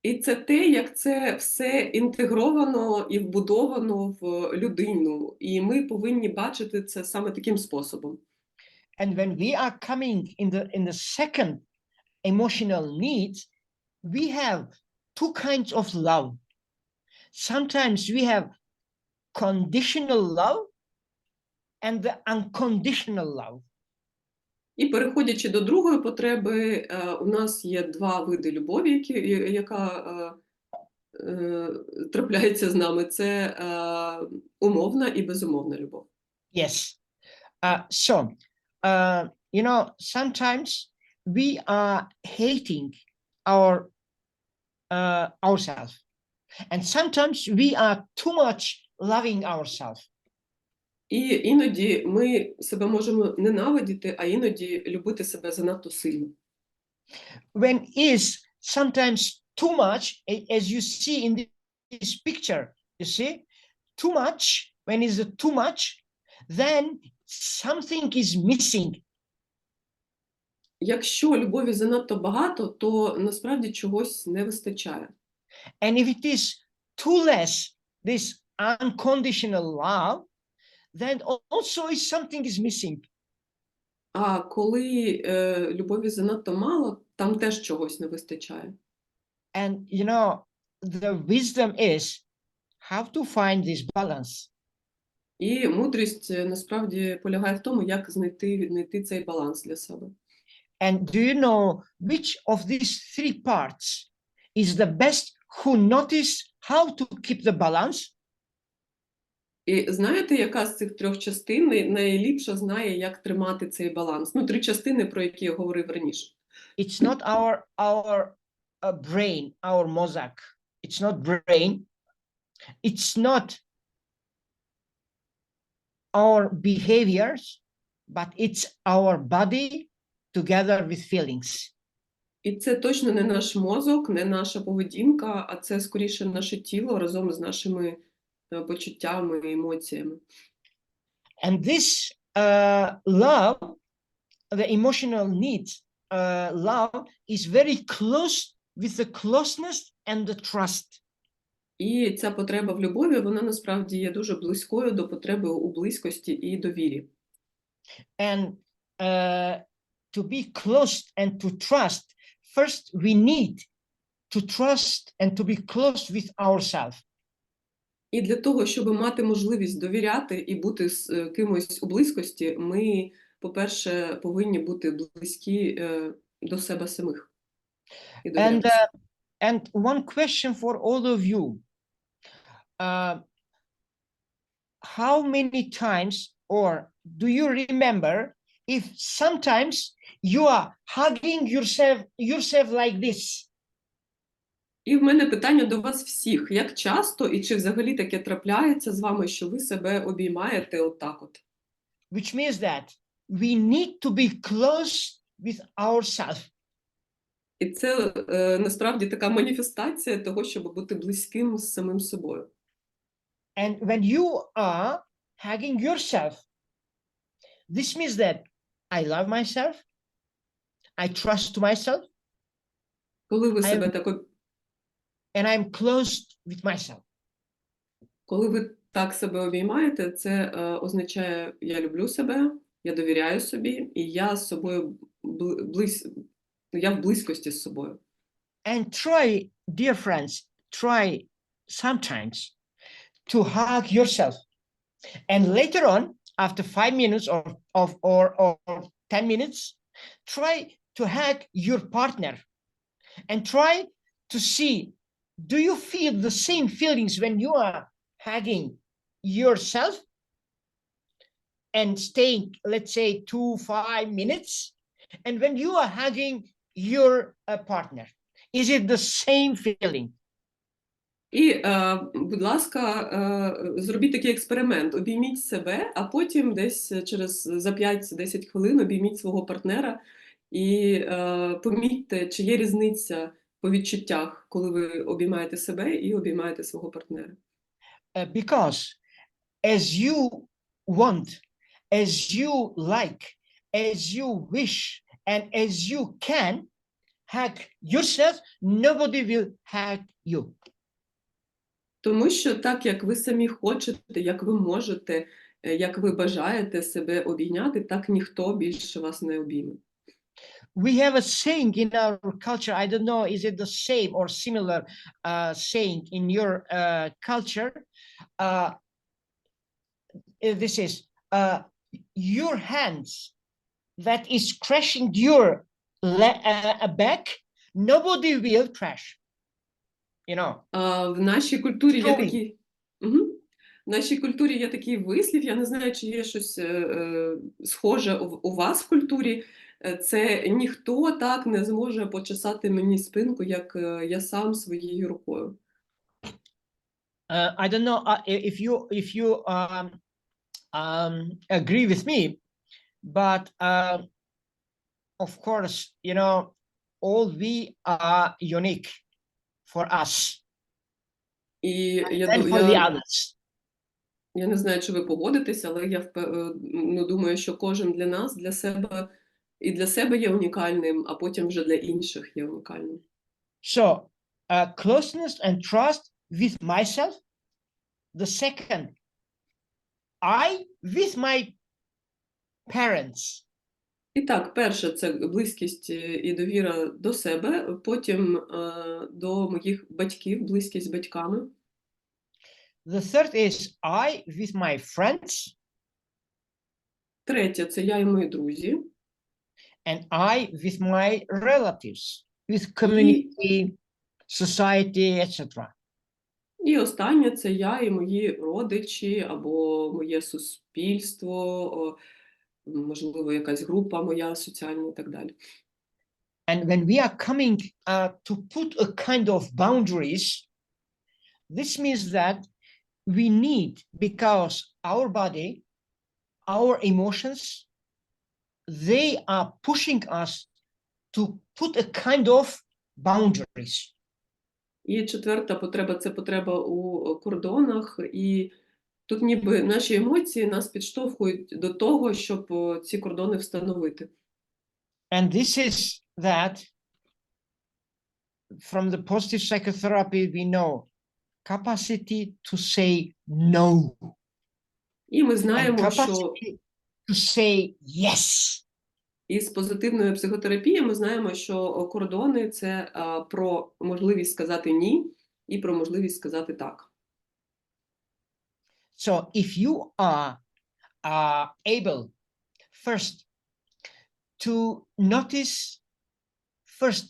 І це те, як це все інтегровано і вбудовано в людину. І ми повинні бачити це саме таким способом. And when we are coming in the second emotional needs, we have 2 kinds of love. Sometimes we have conditional love and the unconditional love. І переходячи до другої потреби, у нас є 2 види любові, яка трапляється з нами. Це умовна і безумовна любов. Yes. You know, sometimes we are hating ourselves. And sometimes we are too much loving ourselves. І іноді ми себе можемо ненавидіти, а іноді любити себе занадто сильно. When is sometimes too much, as you see in this picture, you see, too much, when is it too much, then something is missing. Якщо любові занадто багато, то насправді чогось не вистачає. And if it is too less, this unconditional love, then also is something is missing. А коли любові занадто мало, там теж чогось не вистачає. And you know, the wisdom is how to find this balance. І мудрість насправді полягає в тому, як віднайти цей баланс для себе. And do you know which of these three parts is the best who notice how to keep the balance? І знаєте, яка з цих трьох частин найліпше знає, як тримати цей баланс? Ну, три частини, про які я говорив раніше. It's not our brain, our mozak. It's not brain. It's not our behaviors, but it's our body together with feelings. І це точно не наш мозок, не наша поведінка, а це скоріше наше тіло разом з нашими почуттями і емоціями. And this love, the emotional needs, love is very close with the closeness and the trust. І ця потреба в любові, вона насправді є дуже близькою до потреби у близькості і довірі. And to be close and to trust, first we need to trust and to be close with ourselves. І для того, щоб мати можливість довіряти і бути з кимось у близькості, ми, по-перше, повинні бути близькі до себе самих. І довірятися. And one question for all of you. How many times, or do you remember if sometimes you are hugging yourself like this? І в мене питання до вас всіх. Як часто і чи взагалі таке трапляється з вами, що ви себе обіймаєте отак от? Which means that we need to be close with ourselves. І це насправді така маніфестація того, щоб бути близьким з самим собою. And when you are hugging yourself, this means that I love myself, I trust myself, Коли ви себе так and I'm close with myself. Коли ви так себе обіймаєте, це означає, я люблю себе, я довіряю собі, і я з собою я в близькості з собою. And try, dear friends, try sometimes to hug yourself. And later on, after 5 minutes or 10 minutes, try to hug your partner and try to see, do you feel the same feelings when you are hugging yourself and staying, let's say, 2-5 minutes, and when you are hugging your partner, is it the same feeling? І, будь ласка, зробіть такий експеримент. Обійміть себе, а потім десь за 5-10 хвилин обійміть свого партнера і помітьте, чи є різниця по відчуттях, коли ви обіймаєте себе і обіймаєте свого партнера. Because as you want, as you like, as you wish, and as you can hug yourself, nobody will hug you. Тому що так, як ви самі хочете, як ви можете, як ви бажаєте себе обійняти, так ніхто більше вас не обійме. We have a saying in our culture, I don't know, is it the same or similar saying in your culture? This is your hands that is crashing your back, nobody will crash. You know. В нашій культурі є такий, в нашій культурі є такий вислів, я не знаю, чи є щось схоже у вас в культурі. Це ніхто так не зможе почесати мені спинку, як я сам своєю рукою. I don't know if you agree with me, but of course, you know, all we are unique for us І and for the others. Я не знаю, чи ви погодитесь, але я думаю, що кожен для нас, для себе І для себе є унікальним, а потім вже для інших є унікальним. So, closeness and trust with myself. The second, I with my parents. І так, перше – це близькість і довіра до себе, потім до моїх батьків, близькість з батьками. The third is I with my friends. Третє – це я і мої друзі. And I with my relatives, with community, society, etc. І останнє – це я і мої родичі, або моє суспільство, можливо, якась група моя соціальна і так далі. And when we are coming to put a kind of boundaries, this means that we need, because our body, our emotions, they are pushing us to put a kind of boundaries. І четверта потреба – це потреба у кордонах, і тут ніби наші емоції нас підштовхують до того, щоб ці кордони встановити. And this is that from the positive psychotherapy, we know capacity to say no. І ми And знаємо, що capacity to say yes. із позитивної психотерапії ми знаємо, що кордони – це про можливість сказати «ні» і про можливість сказати «так». So if you are able first to notice first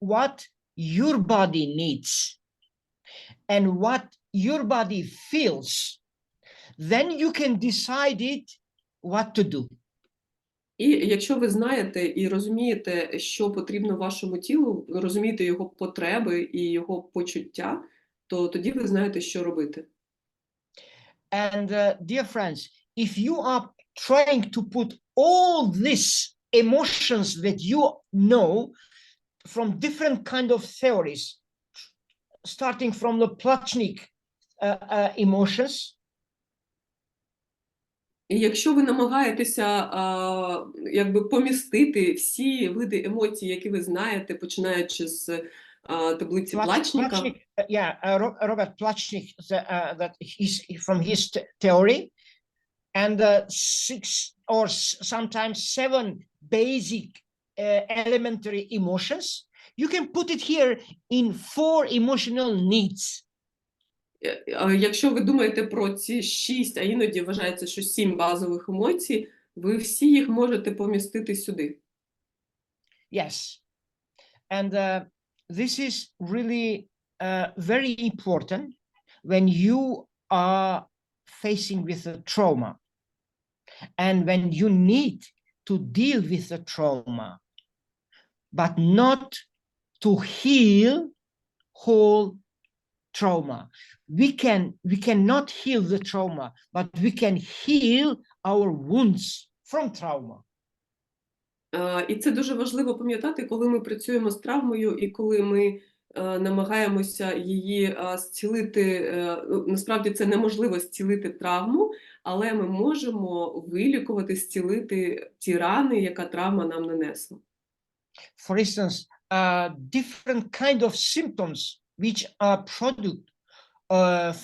what your body needs and what your body feels, then you can decide it what to do. І якщо ви знаєте і розумієте, що потрібно вашому тілу, розумієте його потреби і його почуття, то тоді ви знаєте, що робити. And dear friends, if you are trying to put all these emotions that you know from different kind of theories, starting from the Plachnik emotions, І якщо ви намагаєтеся якби помістити всі види емоцій, які ви знаєте, починаючи з таблиці Плачніка. Robert Plachnik, that he's from his theory, and 6 or sometimes 7 basic elementary emotions, you can put it here in 4 emotional needs. Якщо ви думаєте про ці 6, а іноді вважається, що 7 базових емоцій, ви всі їх можете помістити сюди. Yes. And this is really very important when you are facing with a trauma and when you need to deal with the trauma, but not to heal whole trauma. We cannot heal the trauma, but we can heal our wounds from trauma. І це дуже важливо пам'ятати, коли ми працюємо з травмою і коли ми намагаємося її зцілити. Насправді це неможливо зцілити травму, але ми можемо вилікувати, зцілити ті рани, яка травма нам нанесла. For instance, different kind of symptoms which are product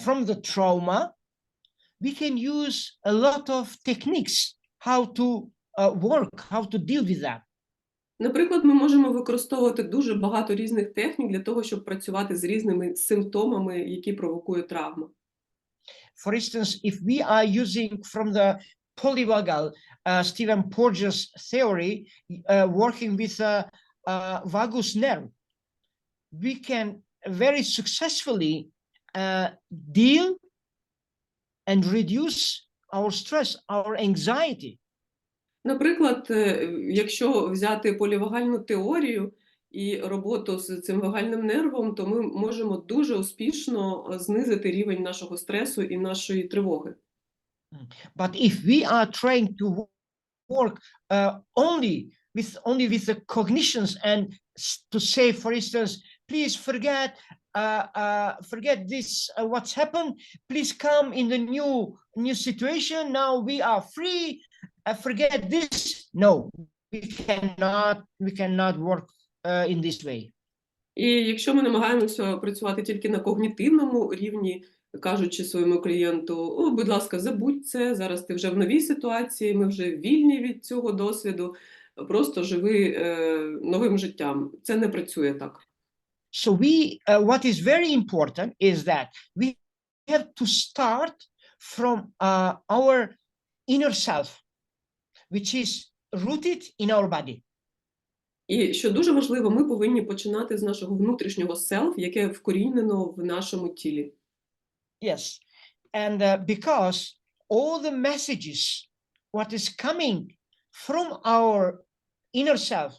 from the trauma, we can use a lot of techniques how to work, how to deal with that. Наприклад, ми можемо використовувати дуже багато різних технік для того, щоб працювати з різними симптомами, які провокує травма. For instance, if we are using from the polyvagal Stephen Porges theory, working with vagus nerve, we can very successfully deal and reduce our stress, our anxiety. Наприклад, якщо взяти полівагальну теорію і роботу з цим вагальним нервом, то ми можемо дуже успішно знизити рівень нашого стресу і нашої тривоги. But if we are trying to work only with the cognitions and to say, for instance, please forget this, what's happened, please come in the new situation, now we are free, forget this. No, we cannot work in this way. І якщо ми намагаємося працювати тільки на когнітивному рівні, кажучи своєму клієнту: "О, будь ласка, забудь це, зараз ти вже в новій ситуації, ми вже вільні від цього досвіду, просто живи новим життям". Це не працює так. So what is very important is that we have to start from our inner self, which is rooted in our body. І що дуже важливо, ми повинні починати з нашого внутрішнього селф, яке вкорінено в нашому тілі. Yes, and because all the messages, what is coming from our inner self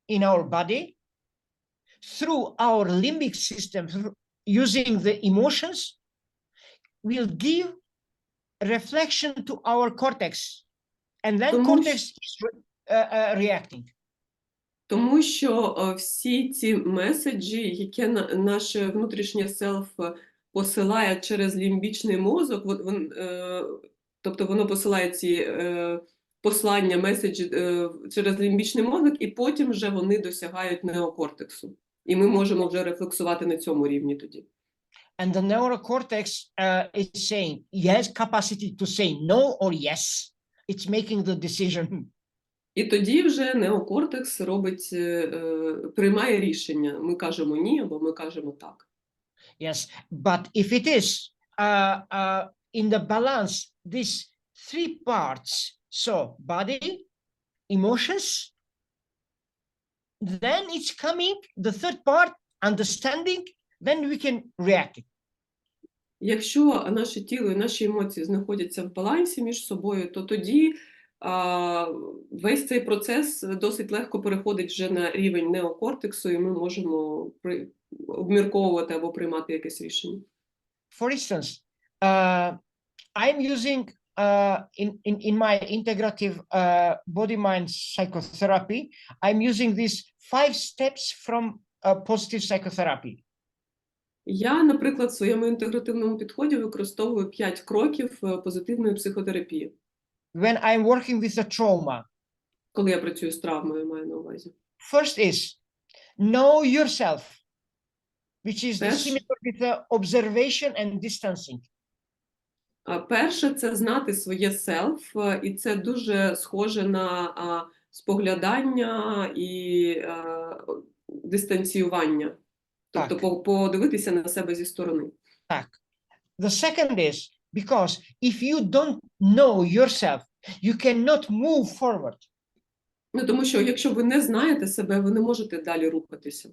in our body, through our limbic system, using the emotions, will give reflection to our cortex, and then cortex is reacting. Тому що всі ці меседжі, які наше внутрішнє селф посилає через лімбічний мозок, тобто воно посилає ці послання, меседжі через лімбічний мозок, і потім вже вони досягають неокортексу. І ми можемо вже рефлексувати на цьому рівні тоді. And the neurocortex is saying, yes, capacity to say no or yes. It's making the decision. І тоді вже неокортекс приймає рішення. Ми кажемо ні, або ми кажемо так. Yes, but if it is in the balance, these three parts, so body, emotions, then it's coming, the third part, understanding, then we can react. Якщо наше тіло і наші емоції знаходяться в балансі між собою, то тоді весь цей процес досить легко переходить вже на рівень неокортексу, і ми можемо обмірковувати або приймати якесь рішення. For instance, I'm using in my integrative body-mind psychotherapy, I'm using these 5 steps from positive psychotherapy. Я, наприклад, в своєму інтегративному підході використовую 5 кроків позитивної психотерапії. When I'm working with a trauma, коли я працюю з травмою, маю на увазі. First is know yourself, which is similar with the observation and distancing. Перше – це знати своє селф, і це дуже схоже на споглядання і дистанціювання. Тобто подивитися на себе зі сторони. Так. The second is because if you don't know yourself, you cannot move forward. Ну, тому що якщо ви не знаєте себе, ви не можете далі рухатися.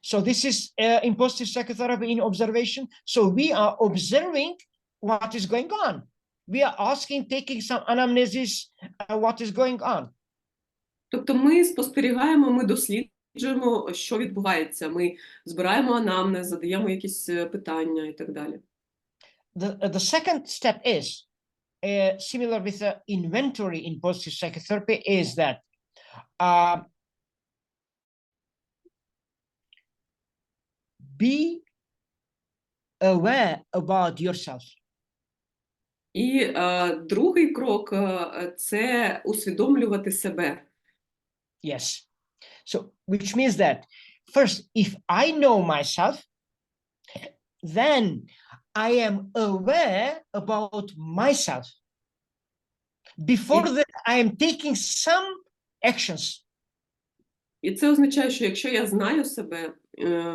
So this is in positive psychotherapy in observation. So we are observing what is going on. We are asking, taking some anamnesis, what is going on. Тобто ми спостерігаємо, ми досліджуємо, що відбувається. Ми збираємо анамнез, задаємо якісь питання і так далі. The second step is similar with the inventory in positive psychotherapy is that be aware about yourself. І другий крок – це усвідомлювати себе. Yes. So, which means that first, if I know myself, then I am aware about myself. Before that, I am taking some actions. І це означає, що якщо я знаю себе,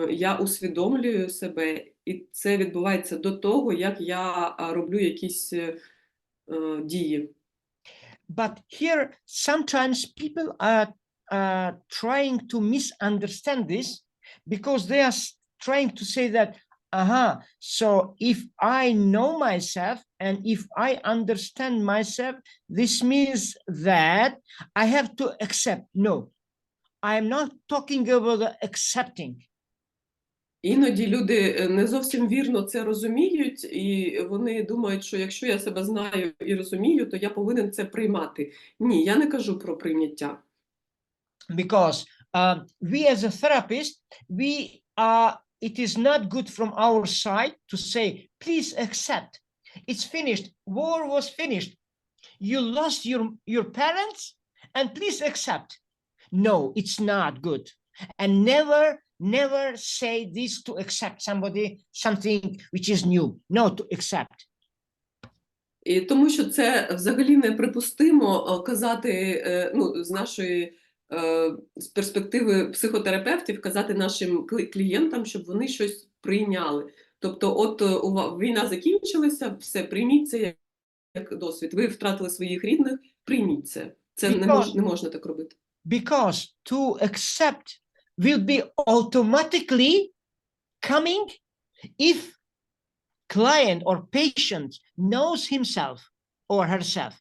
я усвідомлюю себе, і це відбувається до того, як я роблю якісь дії. But here, sometimes people are trying to misunderstand this because they are trying to say that, so if I know myself and if I understand myself, this means that I have to accept. No, I am not talking about the accepting. Іноді люди не зовсім вірно це розуміють, і вони думають, що якщо я себе знаю і розумію, то я повинен це приймати. Ні, я не кажу про прийняття. Because we as a therapist, it is not good from our side to say, please accept. It's finished. War was finished. You lost your parents and please accept. No, it's not good. And never say this to accept something which is new. No, to accept. І тому що це взагалі неприпустимо казати, ну, з нашої з перспективи психотерапевтів, казати нашим клієнтам, щоб вони щось прийняли. Тобто, от війна закінчилася, все, прийміть це як досвід. Ви втратили своїх рідних, прийміть це. Це не можна так робити. Because to accept will be automatically coming if client or patient knows himself or herself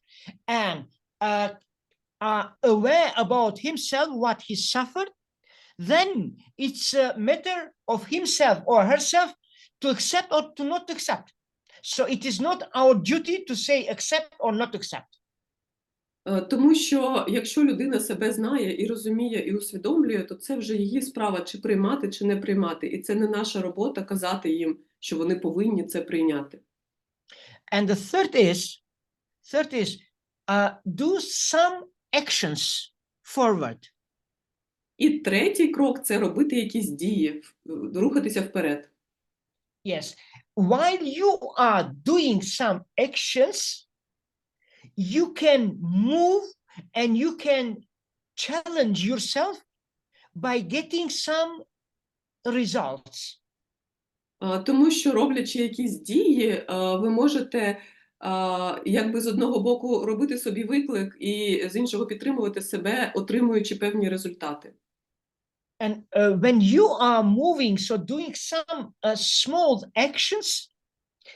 and aware about himself, what he suffered, then it's a matter of himself or herself to accept or to not accept. So it is not our duty to say accept or not accept. Тому що якщо людина себе знає і розуміє, і усвідомлює, то це вже її справа, чи приймати, чи не приймати. І це не наша робота казати їм, що вони повинні це прийняти. And the third is do some actions forward. І третій крок – це робити якісь дії, рухатися вперед. Yes. While you are doing some actions, you can move and you can challenge yourself by getting some results. Тому що, роблячи якісь дії, ви можете якби з одного боку робити собі виклик і з іншого підтримувати себе, отримуючи певні результати. And when you are moving, so doing some small actions,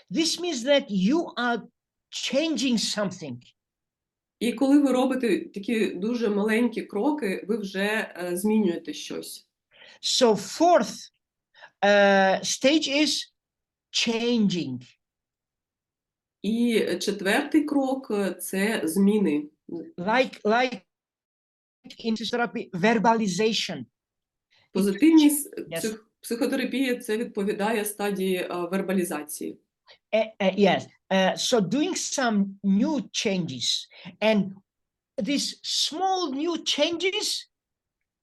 this means that you are changing something. І коли ви робите такі дуже маленькі кроки, ви вже змінюєте щось. So fourth stage is changing. І четвертий крок – це зміни. Like in therapy, verbalization. Позитивні Yes. психотерапія – це відповідає стадії вербалізації. Yes. So doing some new changes, and these small new changes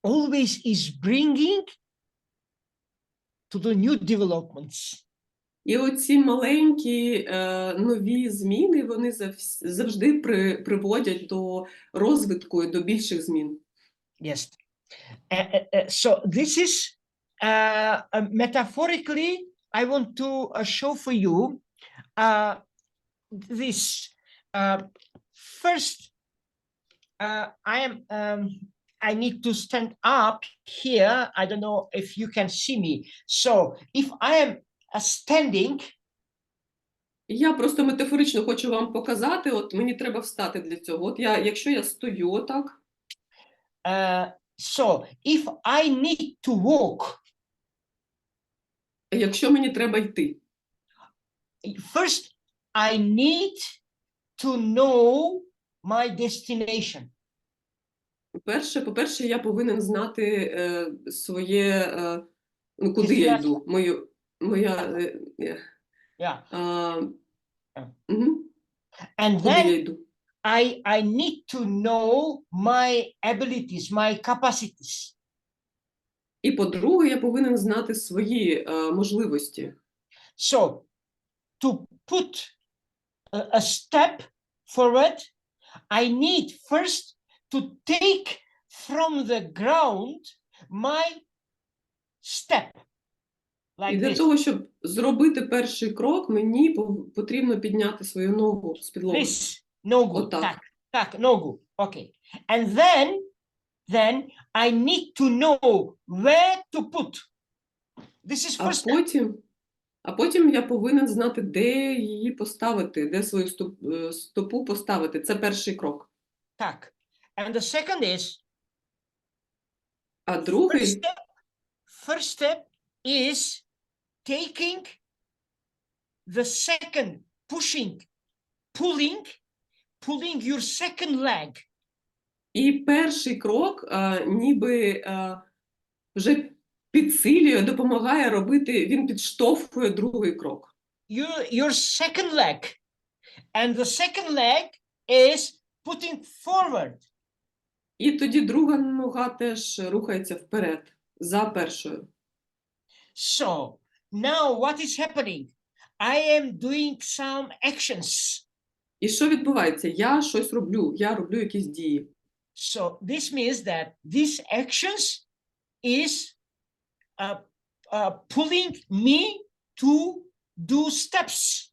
always is bringing to the new developments. І оці маленькі нові зміни, вони завжди приводять до розвитку і до більших змін. Yes. So this is metaphorically, I want to show for you this. First, I need to stand up here. I don't know if you can see me. So if I am standing. Я просто метафорично хочу вам показати, от мені треба встати для цього. От якщо я стою отак. So if I need to walk. Якщо мені треба йти. First, I need to know my destination. По-перше, я повинен знати своє, куди я йду. And then I need to know my abilities, my capacities. І по-друге, я повинен знати свої можливості. So, to put a step forward, I need first to take from the ground my step. І для того, щоб зробити перший крок, мені потрібно підняти свою ногу з підлоги. Ногу. Так, ногу. Okay. And then I need to know where to put. This is first. А потім я повинен знати, де її поставити, де свою стопу поставити. Це перший крок. Так. And the second is. А другий. First step is taking the second, pulling your second leg. І перший крок ніби вже підсилює, допомагає робити, він підштовхує другий крок. Your second leg. And the second leg is putting forward. І тоді друга нога теж рухається вперед, за першою. So now what is happening? I am doing some actions. І що відбувається? Я щось роблю, я роблю якісь дії. So this means that these actions is pulling me to do steps.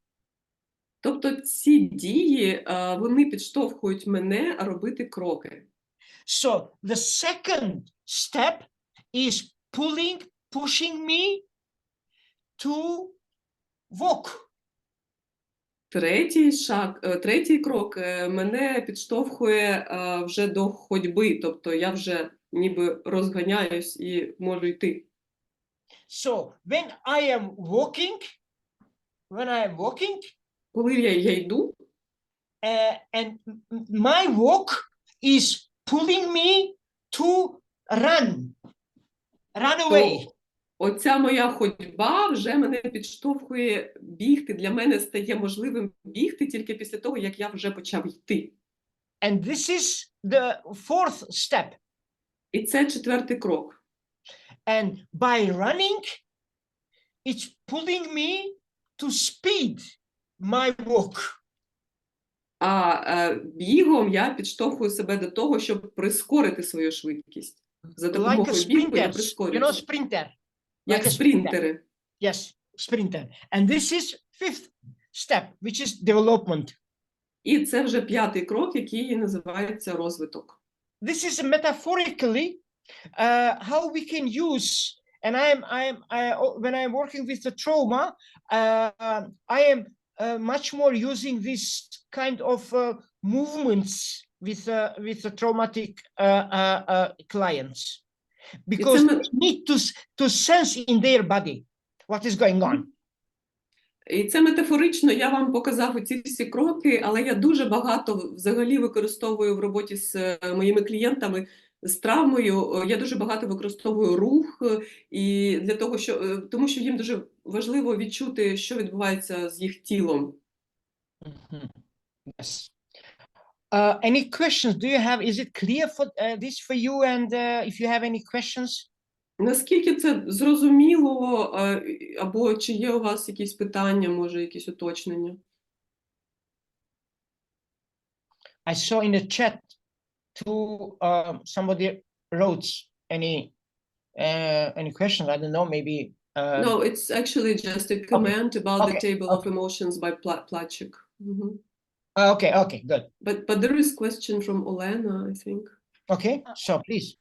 Тобто ці дії, вони підштовхують мене робити кроки. So the second step is pushing me to walk. Третій крок мене підштовхує вже до ходьби, тобто я вже ніби розганяюсь і можу йти. So when I am walking, Коли я йду, and my walk is pulling me to run away. то оця моя ходьба вже мене підштовхує бігти. Для мене стає можливим бігти тільки після того, як я вже почав йти. And this is the fourth step. І це четвертий крок. And by running, it's pulling me to speed my walk. А бігом я підштовхую себе до того, щоб прискорити свою швидкість. За Like a допомогою бігу я sprinter, прискорююся. sprinter. Як like a спринтери. Yes, sprinter. And this is fifth step, which is development. І це вже п'ятий крок, який називається розвиток. This is metaphorically how we can use. And when I'm working with the trauma, I am much more using this kind of movements with the traumatic clients, because It's they need to sense in their body what is going on. І це метафорично, я вам показав оці всі кроки, але я дуже багато взагалі використовую в роботі з моїми клієнтами з травмою, я дуже багато використовую рух, і для того, тому що їм дуже важливо відчути, що відбувається з їх тілом. Yes. Any questions do you have? Is it clear for this for you? And if you have any questions? Наскільки це зрозуміло, або чи є у вас якісь питання, може, якісь уточнення? I saw in the chat somebody wrote any questions. I don't know, maybe. No, it's actually just a comment about the Okay. table of emotions by Plachik. Okay, good. But there is question from Olena, I think. Okay, so please.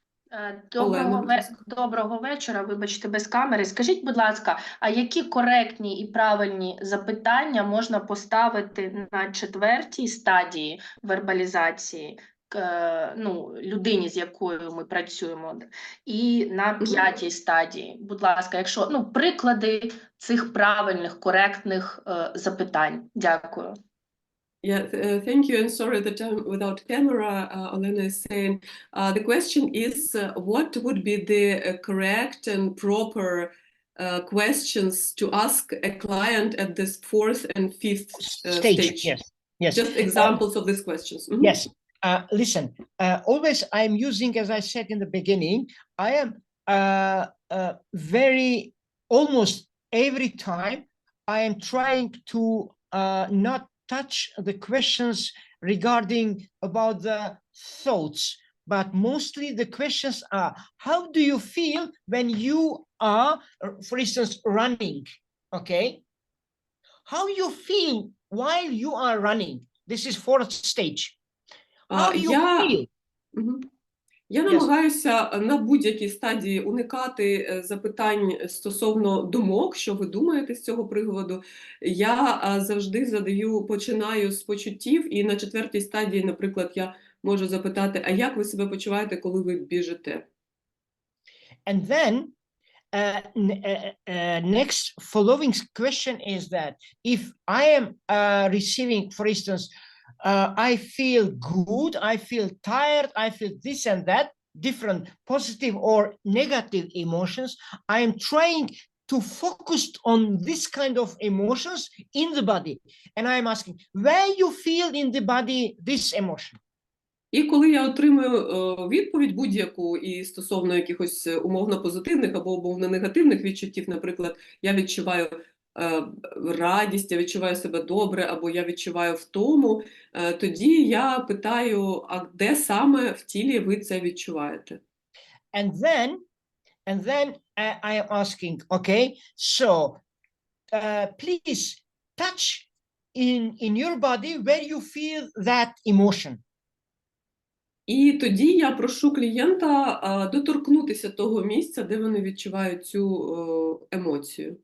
Доброго вечора, вибачте, без камери. Скажіть, будь ласка, а які коректні і правильні запитання можна поставити на четвертій стадії вербалізації, людині, з якою ми працюємо, і на п'ятій стадії? Будь ласка, якщо, приклади цих правильних, коректних запитань. Дякую. Yeah, thank you, and sorry that I'm without camera. Olena is saying, the question is, what would be the correct and proper questions to ask a client at this fourth and fifth stage? Yes. Just examples of these questions. Yes. Listen, always I'm using, as I said in the beginning, I am almost every time I am trying to not touch the questions regarding about the thoughts, but mostly the questions are, how do you feel when you are, for instance, running? Okay, how you feel while you are running? This is fourth stage. How you feel? Я намагаюся на будь-якій стадії уникати запитань стосовно думок, що ви думаєте з цього приводу. Я завжди починаю з почуттів, і на четвертій стадії, наприклад, я можу запитати, а як ви себе почуваєте, коли ви біжите? And then next following question is that if I am receiving, for instance, I feel good, I feel tired, I feel this and that, different positive or negative emotions. I am trying to focus on this kind of emotions in the body. And I'm asking, where you feel in the body this emotion? І коли я отримую відповідь будь-яку і стосовно якихось умовно позитивних або умовно негативних відчуттів, наприклад, я відчуваю радість, я відчуваю себе добре, або я відчуваю втому, тоді я питаю, а де саме в тілі ви це відчуваєте? And then I am asking, okay, so please touch in your body where you feel that emotion. І тоді я прошу клієнта доторкнутися того місця, де вони відчувають цю емоцію.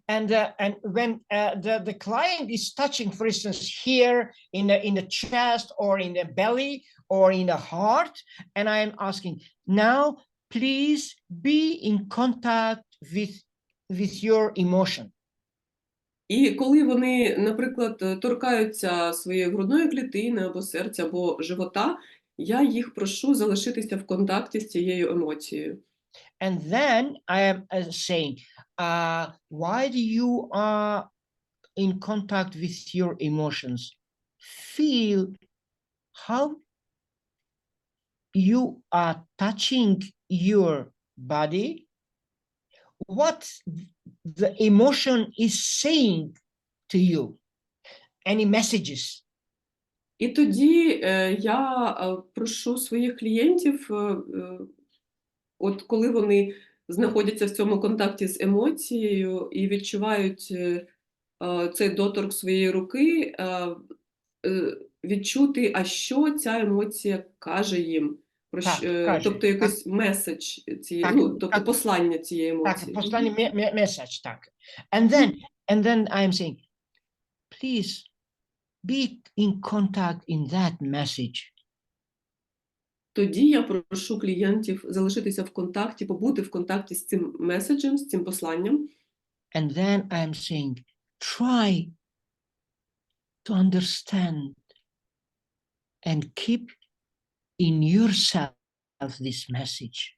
And when the client is touching, for instance, here in the chest or in the belly or in the heart, and I am asking, now please be in contact with your emotion. І коли вони, наприклад, торкаються своєї грудної клітини або серця, або живота, я їх прошу залишитися в контакті з цією емоцією. And then I am saying, while you are in contact with your emotions, feel how you are touching your body, what the emotion is saying to you, any messages. І тоді я прошу своїх клієнтів, от коли вони знаходяться в цьому контакті з емоцією і відчувають цей доторк своєї руки, відчути, а що ця емоція каже їм. Каже. Тобто якийсь меседж цієї, Так, ну, тобто так. послання цієї емоції. Так, послання message, так. And then I am saying, please be in contact in that message. Тоді я прошу клієнтів залишитися в контакті, побути в контакті з цим меседжем, з цим посланням. And then I am saying, try to understand and keep in yourself this message.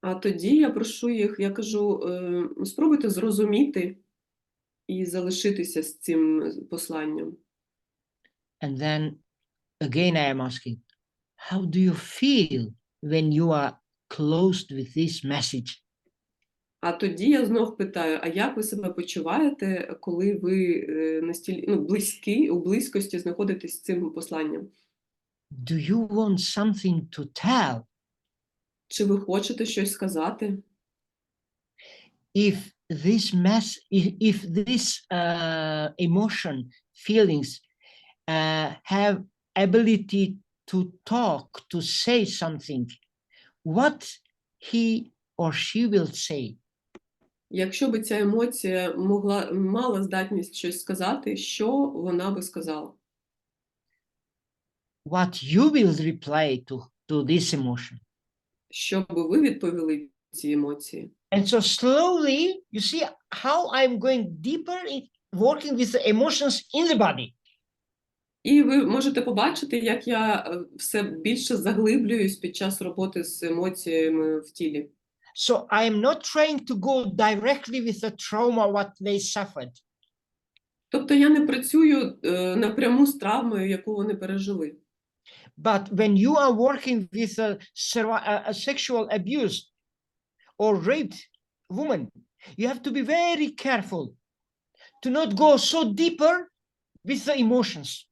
А тоді я прошу їх, я кажу, спробуйте зрозуміти і залишитися з цим посланням. And then again I am asking, how do you feel when you are closed with this message? А тоді я знов питаю, а як ви себе почуваєте, коли ви близькі, у близькості знаходитесь з цим посланням? Do you want something to tell? Чи ви хочете щось сказати? If this emotion, feelings have ability to talk, to say something, what he or she will say? Якщо би ця емоція мала здатність щось сказати, що вона би сказала? What you will reply to this emotion? Що би ви відповіли цій емоції? And so slowly, you see how I'm going deeper in working with the emotions in the body. І ви можете побачити, як я все більше заглиблююсь під час роботи з емоціями в тілі. So I am not trying to go directly with the trauma, what they suffered. Тобто я не працюю напряму з травмою, яку вони пережили. But when you are working with a sexual abuse or raped woman, you have to be very careful to not go so deeper with the emotions.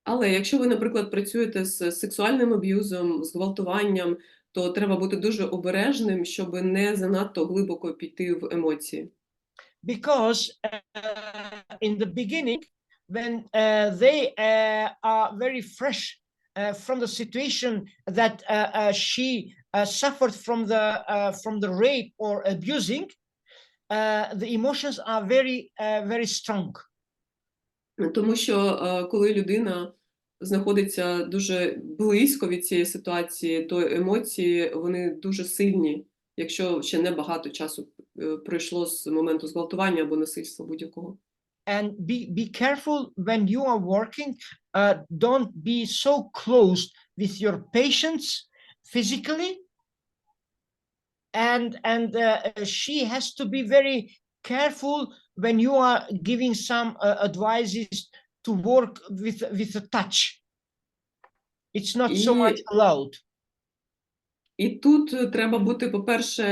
Але якщо ви, наприклад, працюєте з сексуальним аб'юзом, з гвалтуванням, то треба бути дуже обережним, щоб не занадто глибоко піти в емоції. Because in the beginning, when they are very fresh from the situation that she suffered from the rape or abusing, the emotions are very strong. Тому що коли людина знаходиться дуже близько від цієї ситуації, то емоції, вони дуже сильні, якщо ще не багато часу пройшло з моменту зґвалтування або насильства будь-якого. And be careful when you are working. Don't be so close with your patients physically. And she has to be very careful when you are giving some advices to work with a touch. It's not so much allowed. І тут треба бути, по-перше,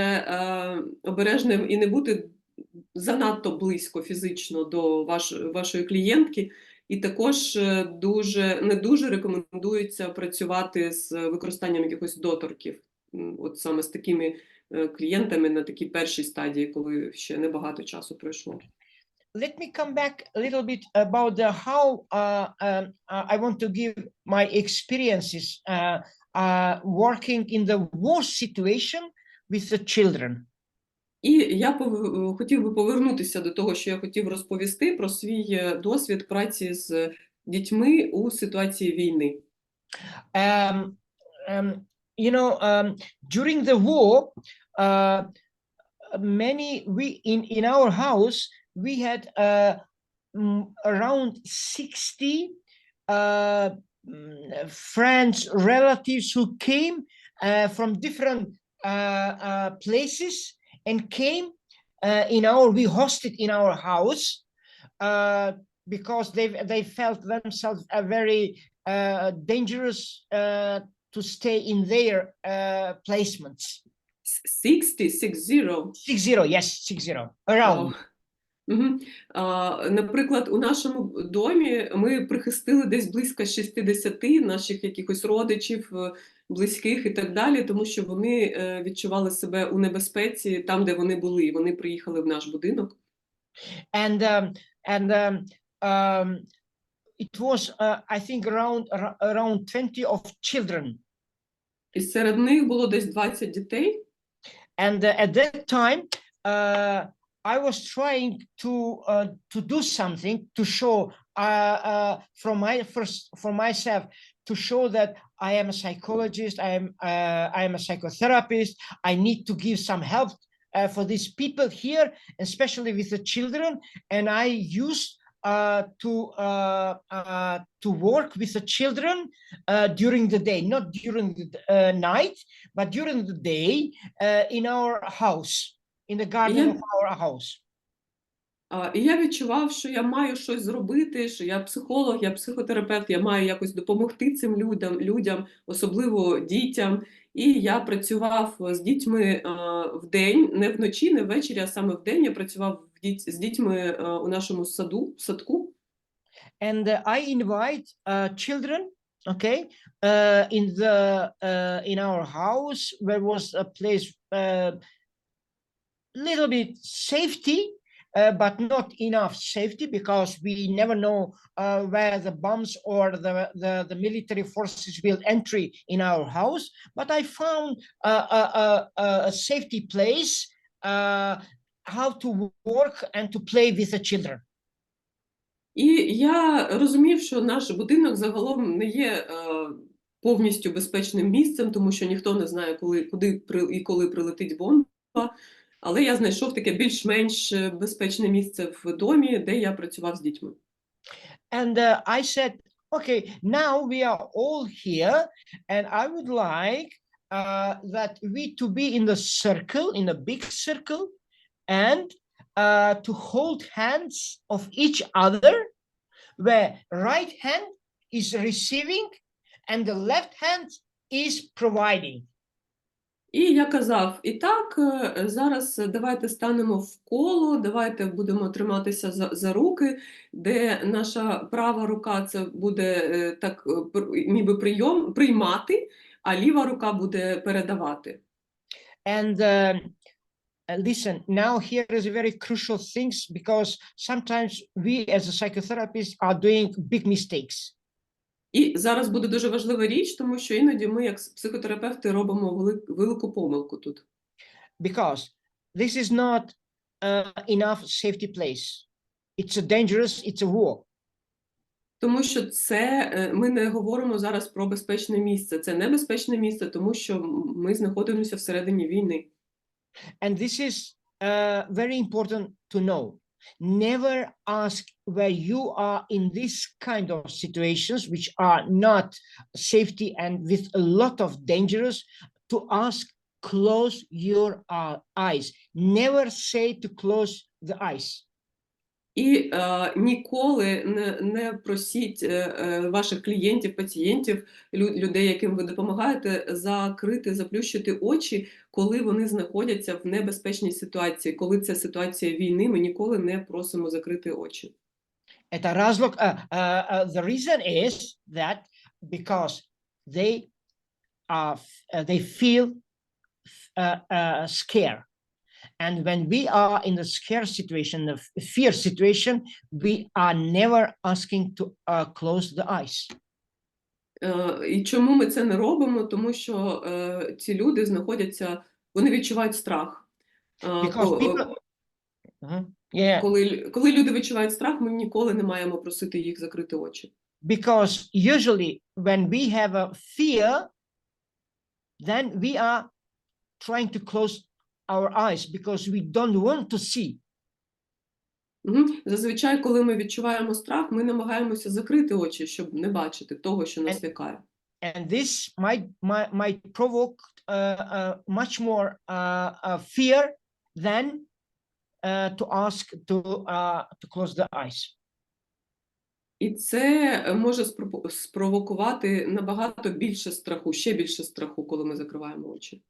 обережним і не бути занадто близько фізично до вашої клієнтки. І також не дуже рекомендується працювати з використанням якихось доторків. От саме з такими клієнтами на такій першій стадії, коли ще небагато часу пройшло. Let me come back a little bit about how I want to give my experiences working in the worst situation with the children. І я хотів би повернутися до того, що я хотів розповісти про свій досвід праці з дітьми у ситуації війни. During the war, in our house we had around 60 friends, relatives who came from different places and came we hosted in our house because they felt themselves very dangerous to stay in their placements. 60, yes, 60, around. Наприклад, у нашому домі ми прихистили десь близько 60 наших якихось родичів, близьких і так далі, тому що вони відчували себе у небезпеці там, де вони були. Вони приїхали в наш будинок. And it was, I think, around 20 of children. І серед них було десь 20 дітей. And at that time, I was trying to do something to show for myself, to show that I am a psychologist, I am a psychotherapist. I need to give some help for these people here, especially with the children. And I used to work with the children during the day, not during the night, but during the day in our house. In the garden of our house. І я відчував, що я маю щось зробити, що я психолог, я психотерапевт, я маю якось допомогти цим людям, особливо дітям. І я працював з дітьми вдень, не вночі, не ввечері, а саме вдень. Я працював з дітьми у нашому садку. And I invite children, okay, in our house, there was a place little bit safety, but not enough safety, because we never know where the bombs or the military forces will enter in our house. But I found a safety place, how to work and to play with the children. І я розумів, що наш будинок загалом не є повністю безпечним місцем, тому що ніхто не знає, куди і коли прилетить бомба. Але я знайшов таке більш-менш безпечне місце в домі, де я працював з дітьми. And I said, okay, now we are all here, and I would like that we to be in the circle, in a big circle, and to hold hands of each other, where right hand is receiving and the left hand is providing. І я казав, і так, зараз давайте станемо в коло, давайте будемо триматися за руки, де наша права рука це буде так ніби приймати, а ліва рука буде передавати. And listen, now here is a very crucial things, because sometimes we as a psychotherapists are doing big mistakes. І зараз буде дуже важлива річ, тому що іноді ми, як психотерапевти, робимо велику помилку тут. Because this is not enough safety place. It's a dangerous, it's a war. Тому що ми не говоримо зараз про безпечне місце. Це небезпечне місце, тому що ми знаходимося всередині війни. And this is very important to know. Never ask where you are in this kind of situations, which are not safety and with a lot of dangers, to ask, close your eyes. Never say to close the eyes. І ніколи не просіть ваших клієнтів, пацієнтів, людей, яким ви допомагаєте, закрити, заплющити очі, коли вони знаходяться в небезпечній ситуації. Коли це ситуація війни, ми ніколи не просимо закрити очі. Это разлог. The reason is that because they feel scared. And when we are in the scare situation, the fear situation, we are never asking to close the eyes. І чому ми це не робимо? Тому що ці люди знаходяться, вони відчувають страх. Because people, yeah, Коли люди відчувають страх, ми ніколи не маємо просити їх закрити очі. because usually when we have a fear, then we are trying to close our eyes because we don't want to see. Зазвичай, коли ми відчуваємо страх, ми намагаємося закрити очі, щоб не бачити того, що нас лякає. And this might provoke much more fear than to ask to close the eyes. І це може спровокувати набагато більше страху, ще більше страху, коли ми закриваємо очі.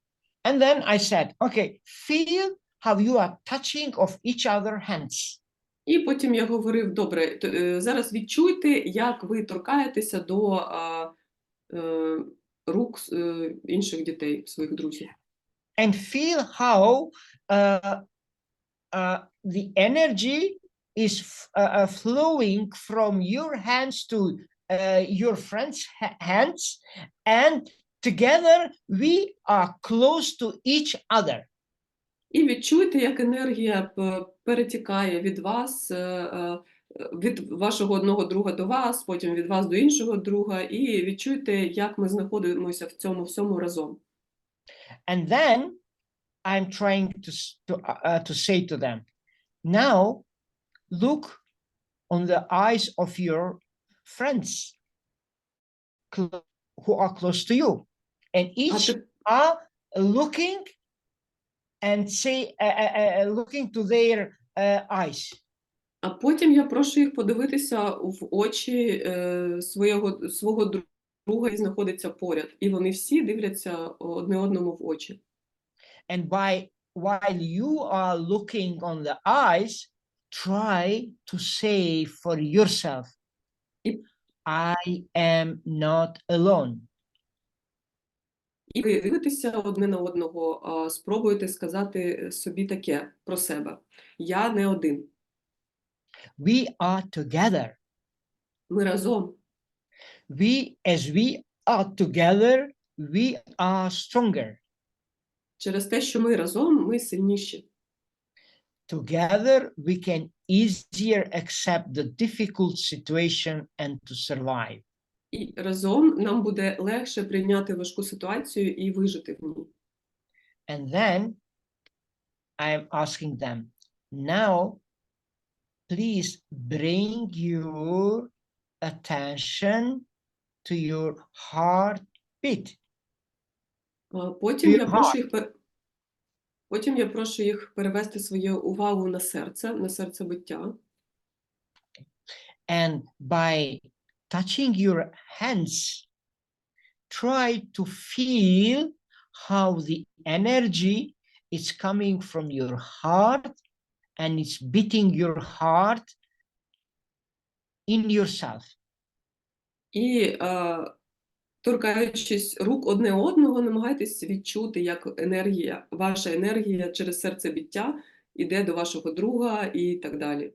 And then I said, okay, feel how you are touching of each other hands. І потім я говорив, добре, зараз відчуйте, як ви торкаєтеся до рук інших дітей, своїх друзів. And feel how the energy is flowing from your hands to your friends' hands, and together we are close to each other. І відчуйте, як енергія перетікає від вас, від вашого одного друга до вас, потім від вас до іншого друга, і відчуйте, як ми знаходимося в цьому всьому разом. And then I'm trying to say to them, now look on the eyes of your friends who are close to you, and each are looking and looking to their eyes. А потім я прошу їх подивитися в очі свого друга, який знаходиться поряд. І вони всі дивляться одне одному в очі. And while you are looking on the eyes, try to say for yourself, I am not alone. І ви дивитеся одне на одного, спробуйте сказати собі таке про себе. Я не один. We are together. Ми разом. As we are together, we are stronger. Через те, що ми разом, ми сильніші. Together, we can easier accept the difficult situation and to survive. І разом нам буде легше прийняти важку ситуацію і вижити в ній. And then I'm asking them, now, please bring your attention to your heartbeat. Потім я прошу їх перевести свою увагу на серцебиття. And by touching your hands, try to feel how the energy is coming from your heart and it's beating your heart in yourself. І торкаючись рук одне одного, намагайтесь відчути, як ваша енергія через серцебиття йде до вашого друга і так далі.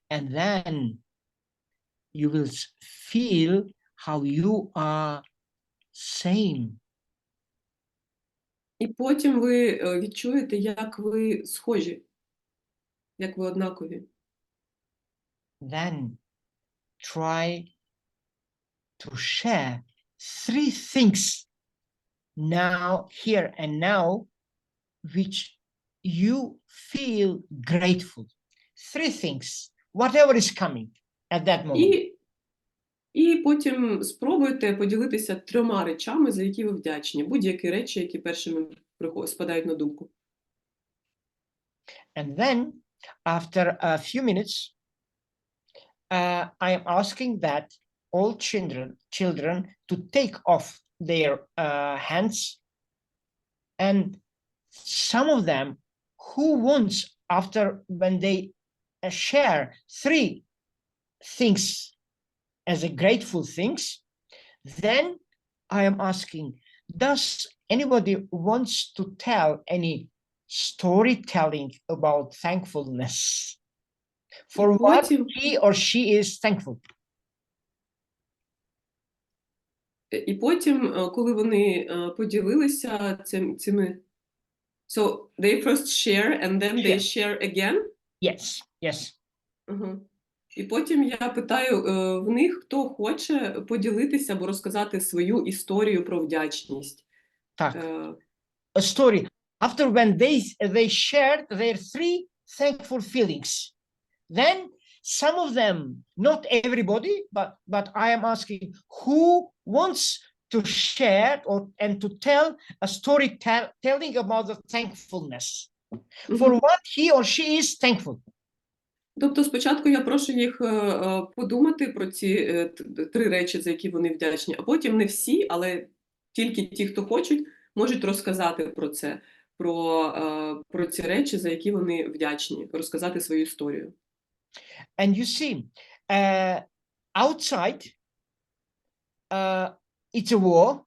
And then you will feel how you are same. І потім ви відчуєте, як ви схожі, як ви однакові. Then try to share 3 things now, here and now, which you feel grateful. 3 things, whatever is coming at that moment. І потім спробуйте поділитися 3 речами, за які ви вдячні. Будь-які речі, які першими спадають на думку. And then, after a few minutes, I am asking that all children to take off their hands, and some of them who wants, after when they share 3 things as a grateful things, then I am asking, does anybody wants to tell any storytelling about thankfulness for what Потім, he or she is thankful? і потім, коли вони поділилися цими... So, they first share and then they share again? Yes, yes. І потім я питаю в них, хто хоче поділитися або розказати свою історію про вдячність. Так. A story. After when they shared their 3 thankful feelings, then some of them, not everybody, but I am asking who wants to share and to tell a story telling about the thankfulness for what he or she is thankful. Тобто спочатку я прошу їх подумати про ці 3 речі, за які вони вдячні, а потім не всі, але тільки ті, хто хочуть, можуть розказати про це, про ці речі, за які вони вдячні, розказати свою історію. And you see, outside, it's a war,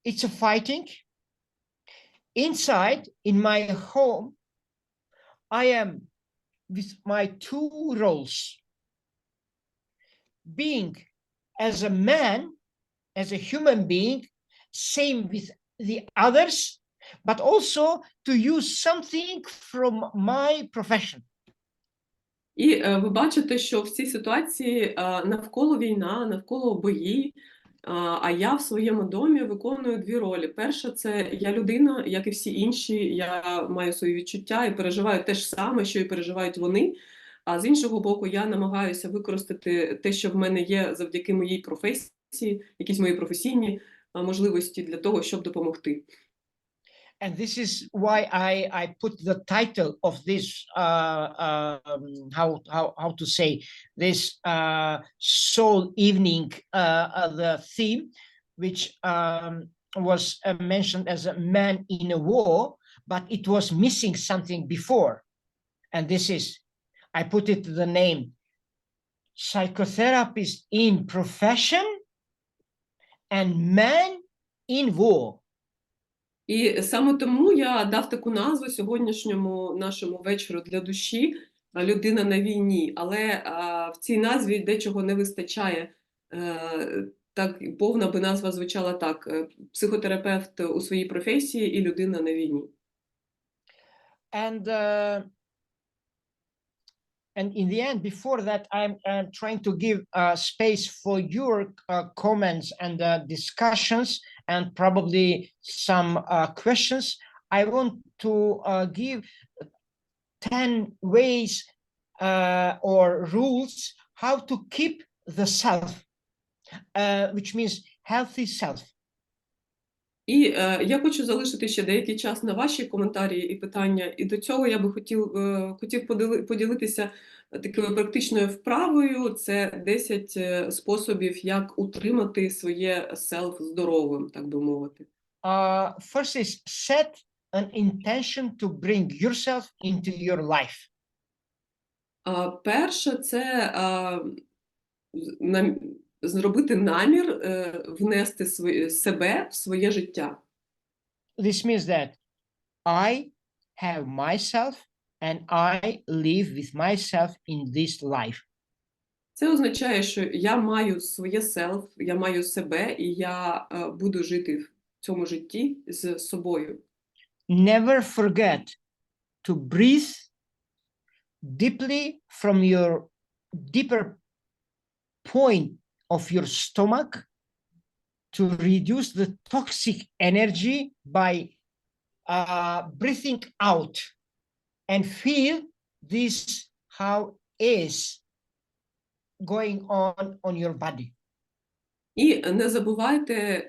it's a fighting. Inside, in my home, I am with my 2 roles, being as a man, as a human being, same with the others, but also to use something from my profession. І ви бачите, що в цій ситуації навколо війна, навколо бої, а я в своєму домі виконую 2 ролі. Перша – це я людина, як і всі інші, я маю свої відчуття і переживаю те ж саме, що і переживають вони. А з іншого боку, я намагаюся використати те, що в мене є завдяки моїй професії, якісь мої професійні можливості для того, щоб допомогти. And this is why I put the title of this, how to say, this soul evening, the theme, which was mentioned as a man in a war, but it was missing something before. And this is, I put it the name, psychotherapist in profession and man in war. І саме тому я дав таку назву сьогоднішньому нашому вечору для душі «Людина на війні». Але в цій назві дечого не вистачає. Так, повна би назва звучала так: психотерапевт у своїй професії і людина на війні. And in the end, before that, I'm trying to give space for your comments and discussions and probably some questions. I want to give 10 ways or rules how to keep the self, which means healthy self. І я хочу залишити ще деякий час на ваші коментарі і питання. І до цього я би хотів поділитися такою практичною вправою. Це 10 способів, як утримати своє селф здоровим, так би мовити. First is set an intention to bring yourself into your life. Перше – це зробити намір внести себе в своє життя. This means that I have myself and I live with myself in this life. Це означає, що я маю своє селф, я маю себе, і я буду жити в цьому житті з собою. Never forget to breathe deeply from your deeper point of your stomach to reduce the toxic energy by breathing out and feel this how is going on your body. І не забувайте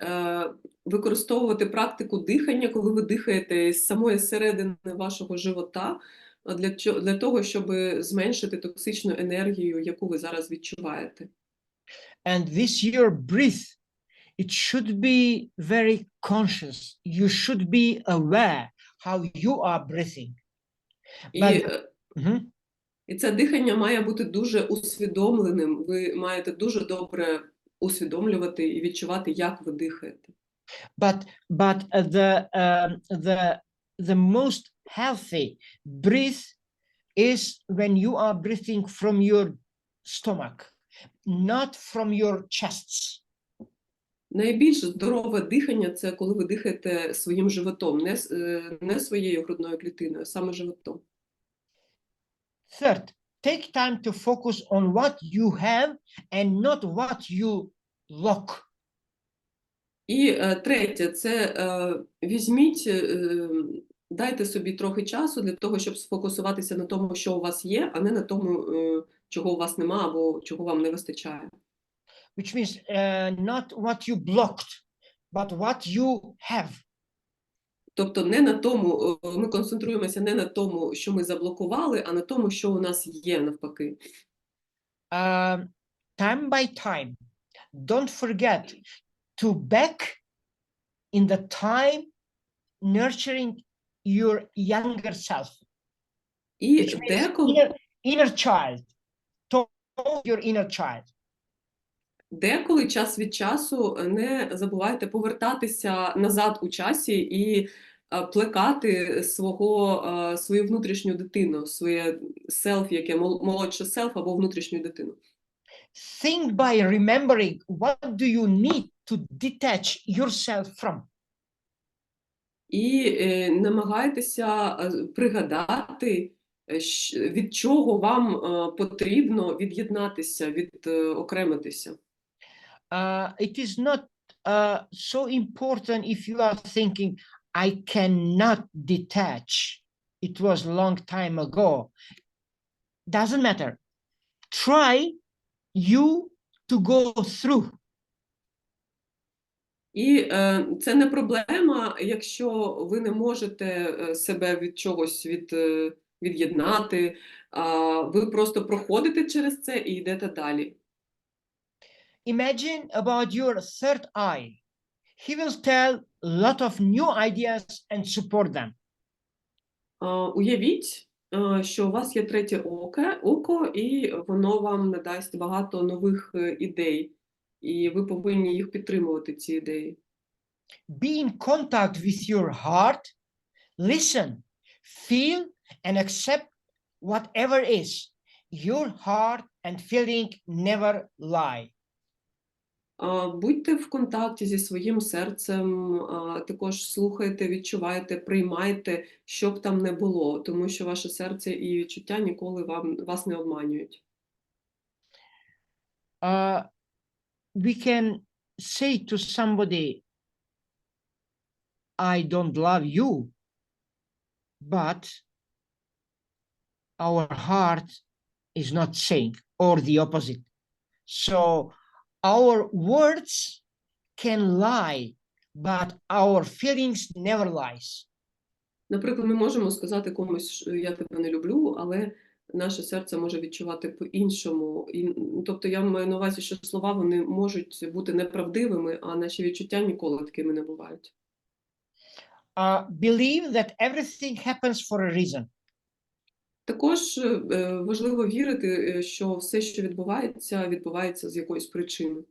використовувати практику дихання, коли ви дихаєте з самої середини вашого живота, для того, щоб зменшити токсичну енергію, яку ви зараз відчуваєте. And this your breath, it should be very conscious. You should be aware how you are breathing. І, But Mhm. і це дихання має бути дуже усвідомленим. Ви маєте дуже добре усвідомлювати і відчувати, як ви дихаєте. But the most healthy breath is when you are breathing from your stomach, not from your chests. Найбільш здорове дихання – це коли ви дихаєте своїм животом, не своєю грудною клітиною, а саме животом. Third, take time to focus on what you have and not what you lack. І третє – це візьміть, дайте собі трохи часу для того, щоб сфокусуватися на тому, що у вас є, а не на тому, чого у вас нема або чого вам не вистачає. Which means not what you blocked, but what you have. Тобто не на тому, ми концентруємося не на тому, що ми заблокували, а на тому, що у нас є навпаки. Time by time, don't forget to back in the time nurturing your younger self. І Which means деколи, inner child, to your inner child. деколи час від часу не забувайте повертатися назад у часі і плекати свою внутрішню дитину, своє селф, яке молодше селф або внутрішню дитину. Think by remembering what do you need to detach yourself from. І намагайтеся пригадати, від чого вам потрібно від'єднатися, відокремитися. It is not so important if you are thinking, I cannot detach. It was a long time ago. Doesn't matter. Try you to go through. І це не проблема, якщо ви не можете себе від чогось від'єднати, ви просто проходите через це і йдете далі. Imagine about your third eye. He will tell a lot of new ideas and support them. Уявіть, що у вас є третє око, і воно вам надасть багато нових ідей, і ви повинні їх підтримувати, ці ідеї. Be in contact with your heart, listen, feel, and accept whatever is. Your heart and feeling never lie. Будьте в контакті зі своїм серцем, також слухайте, відчувайте, приймайте, що б там не було, тому що ваше серце і відчуття ніколи вас не обманюють. We can say to somebody, I don't love you, but our heart is not saying, or the opposite. So our words can lie, but our feelings never lies. Наприклад, ми можемо сказати комусь, я тебе не люблю, але наше серце може відчувати по-іншому. Тобто я маю на увазі, що слова вони можуть бути неправдивими, а наші відчуття ніколи такими не бувають. Believe that everything happens for a reason. Також важливо вірити, що все, що відбувається, відбувається з якоїсь причини.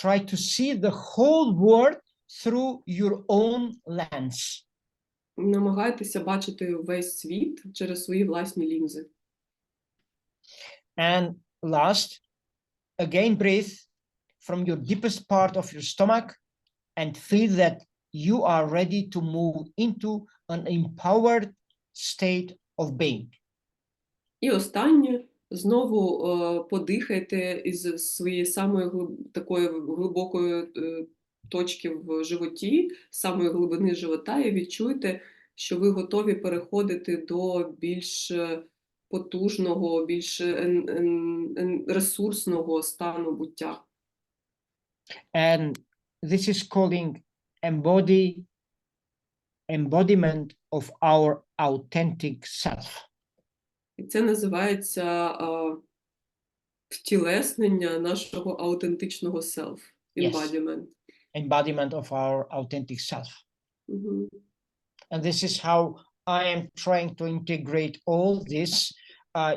Try to see the whole world through your own lens. Намагайтеся бачити весь світ через свої власні лінзи. And last, again breathe from your deepest part of your stomach and feel that you are ready to move into an empowered state of being. І останнє, знову подихайте із своєї самої такої глибокої точки в животі, самої глибини живота, і відчуйте, що ви готові переходити до більш потужного, більш ресурсного стану буття. And this is calling embody embodiment of our authentic self. І це називається втілеснення нашого аутентичного self, Yes. embodiment. Embodiment of our authentic self. Мгм. And this is how I am trying to integrate all this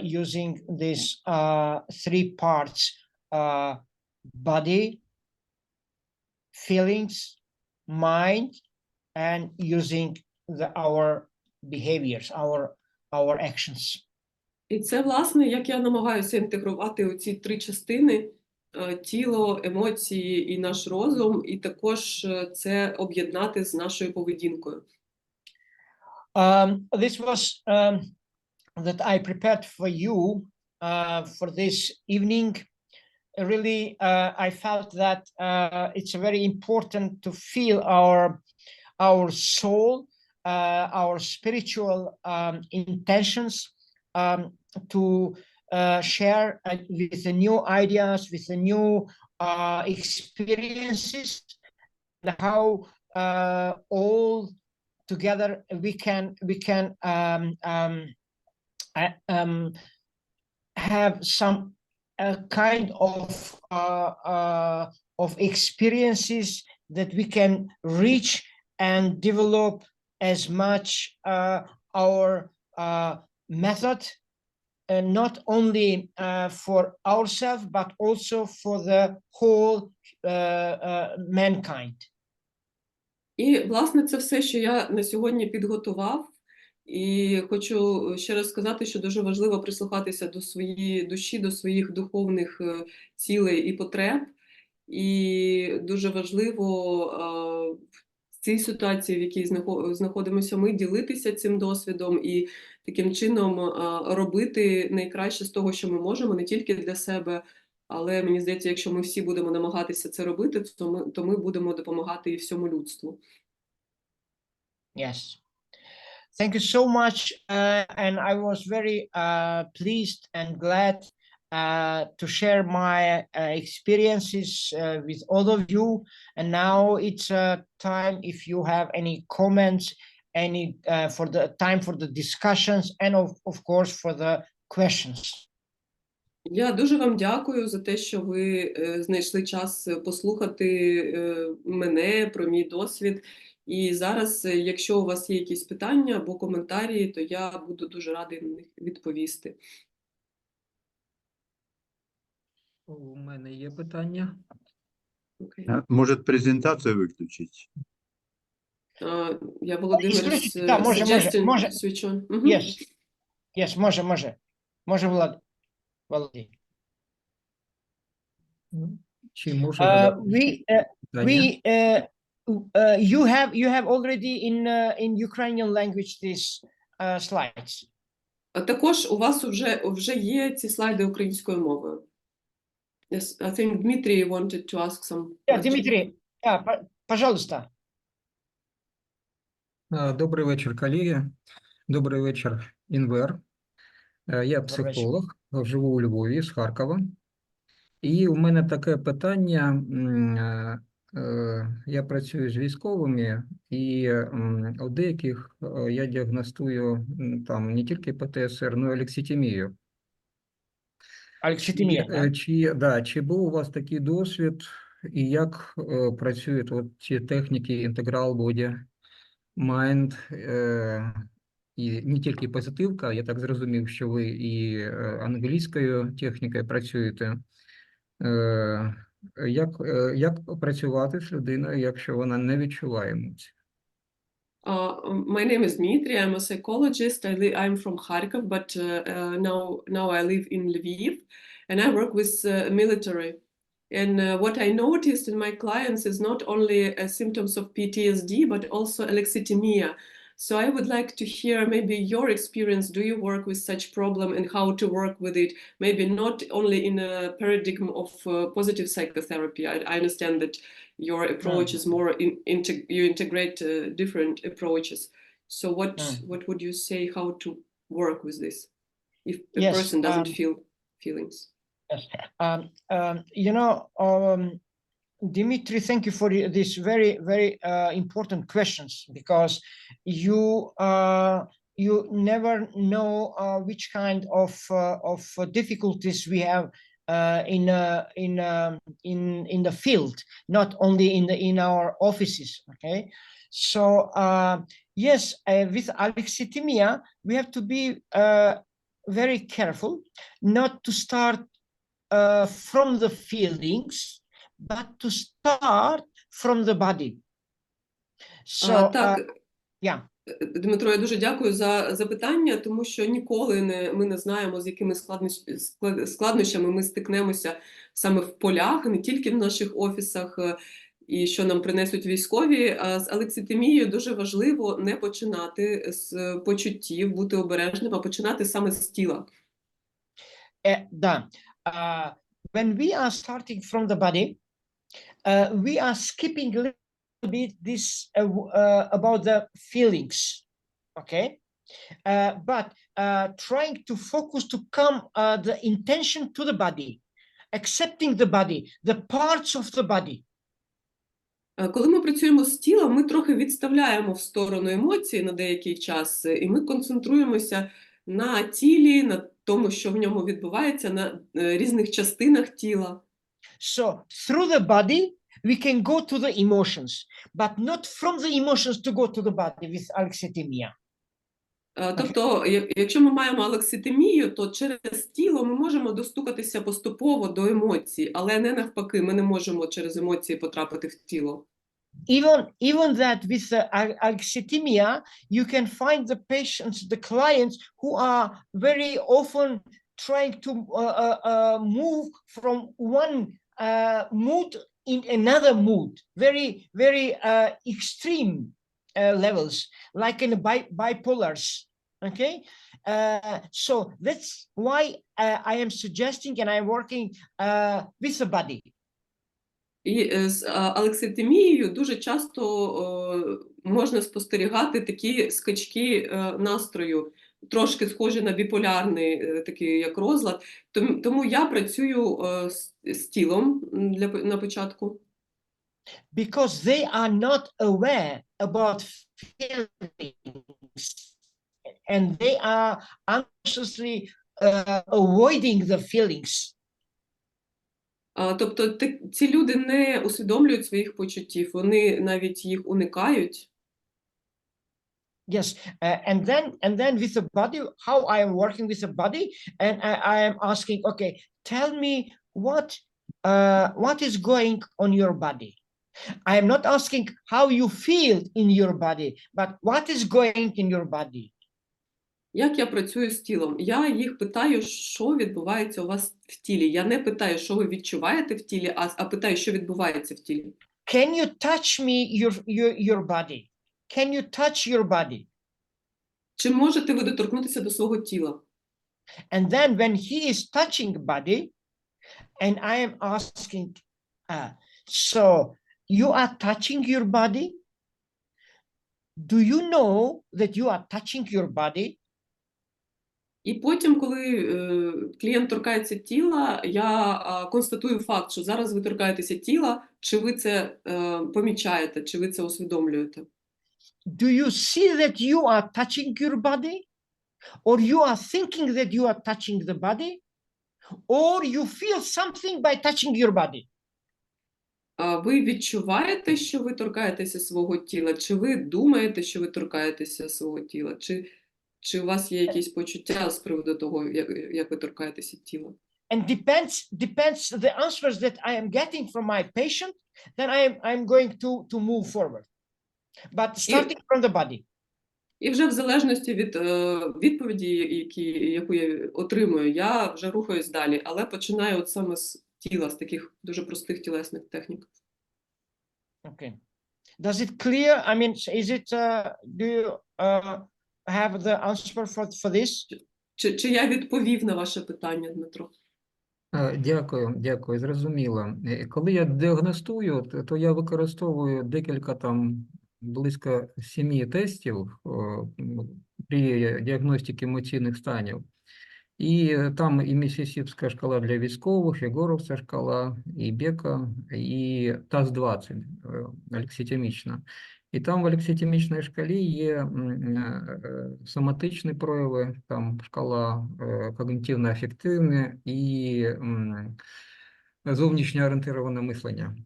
using these three parts: body, feelings, mind, and using our behaviors, our actions. І це, власне, як я намагаюся інтегрувати оці три частини: тіло, емоції і наш розум, і також це об'єднати з нашою поведінкою. This was that I prepared for you for this evening. Really, I felt that it's very important to feel our soul, our spiritual intentions, to share with the new ideas, with the new experiences, and how all together we can have some kind of experiences that we can reach and develop as much our method, not only for ourselves but also for the whole mankind. І, власне, це все, що я на сьогодні підготував. І хочу ще раз сказати, що дуже важливо прислухатися до своєї душі, до своїх духовних цілей і потреб. І дуже важливо в цій ситуації, в якій знаходимося ми, ділитися цим досвідом і таким чином робити найкраще з того, що ми можемо, не тільки для себе, але, мені здається, якщо ми всі будемо намагатися це робити, то ми будемо допомагати і всьому людству. Yes. Thank you so much. And I was very pleased and glad to share my experiences with all of you. And now it's time if you have any comments, any for the time for the discussions, and of course for the questions. Я дуже вам дякую за те, що ви знайшли час послухати мене про мій досвід. І зараз, якщо у вас є якісь питання або коментарі, то я буду дуже радий на них відповісти. У мене є питання. Okay. Может, презентацию выключить? Я Володимир, Исключите, да, може. switch on. Yes. Yes, може, Володимир. Чи можу задати We питання? you have already in Ukrainian language these slides. А також у вас вже є ці слайди українською мовою. Yes, I think Dmitry wanted to ask some Yeah, questions. Дмитрий, пожалуйста. Добрий вечір, колеги. Добрий вечір, Enver. Я психолог, живу у Львові, з Харкова. І у мене таке питання. Я працюю з військовими, і у деяких я діагностую там не тільки ПТСР, але й алекситимію. Алекситимия, Чи був у вас такий досвід, і як працюють от ці техніки інтеграл боді, майнд, і не тільки позитивка, я так зрозумів, що ви і англійською технікою працюєте. Як працювати з людиною, якщо вона не відчуває емоцій? My name is Dmitry. I'm a psychologist. I'm from Kharkov, but now I live in Lviv, and I work with military. And what I noticed in my clients is not only symptoms of PTSD, but also alexithymia. So I would like to hear maybe your experience. Do you work with such problem and how to work with it? Maybe not only in a paradigm of positive psychotherapy. I understand that your approach is more you integrate different approaches. So what would you say how to work with this if a person doesn't feel feelings? Yes. You know, Dimitri, thank you for these very, very important questions, because you never know which kind of difficulties we have in the field, not only in our offices. Okay, so yes, with alexithymia we have to be very careful not to start from the feelings, but to start from the body. So, Так, yeah. Дмитро, я дуже дякую за запитання, тому що ніколи ми не знаємо, з якими складнощами ми стикнемося саме в полях, не тільки в наших офісах, і що нам принесуть військові. А з алекситимією дуже важливо не починати з почуттів, бути обережним, а починати саме з тіла. Да. When we are starting from the body, we are skipping a little bit this about the feelings, okay? But trying to focus to come the intention to the body, accepting the body, the parts of the body. Коли ми працюємо з тілом, ми трохи відставляємо в сторону емоції на деякий час, і ми концентруємося на тілі, на тому, що в ньому відбувається, на різних частинах тіла. So through the body, we can go to the emotions, but not from the emotions to go to the body with alexithymia. Тобто, якщо ми маємо алекситимію, то через тіло ми можемо достукатися поступово до емоцій, але не навпаки, ми не можемо через емоції потрапити в тіло. Even that with the alexithymia, you can find the patients, the clients who are very often trying to move from one mood in another mood, very, very extreme levels, like in bipolars. Okay, so that's why I am suggesting and I'm working with the body. І з алекситимією дуже часто можна спостерігати такі скачки настрою, трошки схожі на біполярний такий як розлад. Тому я працюю з тілом на початку. Because they are not aware about feelings, and they are anxiously avoiding the feelings. Тобто ці люди не усвідомлюють своїх почуттів, вони навіть їх уникають. Yes, and then with the body, how I am working with the body, and I am asking, okay, tell me what is going on your body. I am not asking how you feel in your body, but what is going in your body. Як я працюю з тілом? Я їх питаю, що відбувається у вас в тілі. Я не питаю, що ви відчуваєте в тілі, а питаю, що відбувається в тілі. Can you touch me your body? Can you touch your body? Чи можете ви доторкнутися до свого тіла? And then when he is touching body, and I am asking, so you are touching your body? Do you know that you are touching your body? І потім, коли клієнт торкається тіла, я констатую факт, що зараз ви торкаєтеся тіла, чи ви це помічаєте, чи ви це усвідомлюєте. Do you see that you are touching your body? Or you are thinking that you are touching the body? Or you feel something by touching your body? Ви відчуваєте, що ви торкаєтеся свого тіла? Чи ви думаєте, що ви торкаєтеся свого тіла? Чи у вас є якісь почуття з приводу того, як ви торкаєтеся тіла? And depends the answers that I am getting from my patient, then I'm going to move forward. But starting from the body. І вже в залежності від відповіді, яку я отримую, я вже рухаюсь далі, але починаю от саме з тіла, з таких дуже простих тілесних технік. Okay. Does it clear? I mean, is it, do you have the answer for this? Чи я відповів на ваше питання, Дмитро? Дякую, зрозуміло. Коли я діагностую, то я використовую декілька близько 7 тестів при діагностиці емоційних станів. І там і Миссисипська шкала для військових, і Горовська шкала, і Бека, і ТАСС-20 алекситимічна. І там в алекситимічній шкалі є соматичні прояви, там шкала когнітивно-афективне і зовнішньо орієнтоване мислення.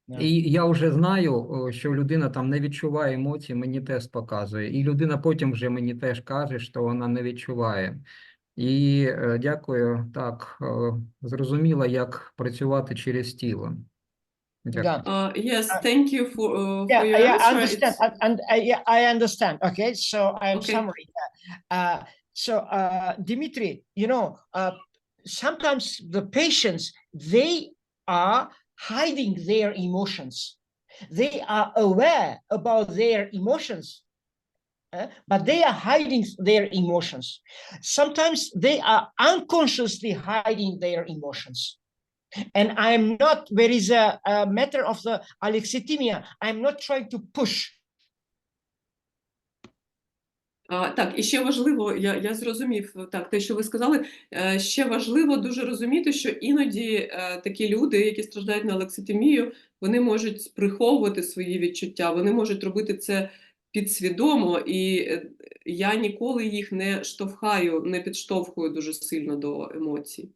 Yeah. І я вже знаю, що людина там не відчуває емоцій, мені тест показує. І людина потім вже мені теж каже, що вона не відчуває. І дякую, так, зрозуміла, як працювати через тіло. Дякую. Yeah. Yes, thank you for Yeah, your yeah, I answer. understand. It's- And yeah, I understand. Okay, so I'm Okay. summary. Dimitri, you know, sometimes the patients, they are hiding their emotions. They are aware about their emotions, but they are hiding their emotions. Sometimes they are unconsciously hiding their emotions. And I'm not, there is a matter of the alexithymia. I'm not trying to push. Так, і ще важливо, я зрозумів так, те, що ви сказали. Ще важливо дуже розуміти, що іноді такі люди, які страждають на алекситимію, вони можуть приховувати свої відчуття, вони можуть робити це підсвідомо, і я ніколи їх не штовхаю, не підштовхую дуже сильно до емоцій.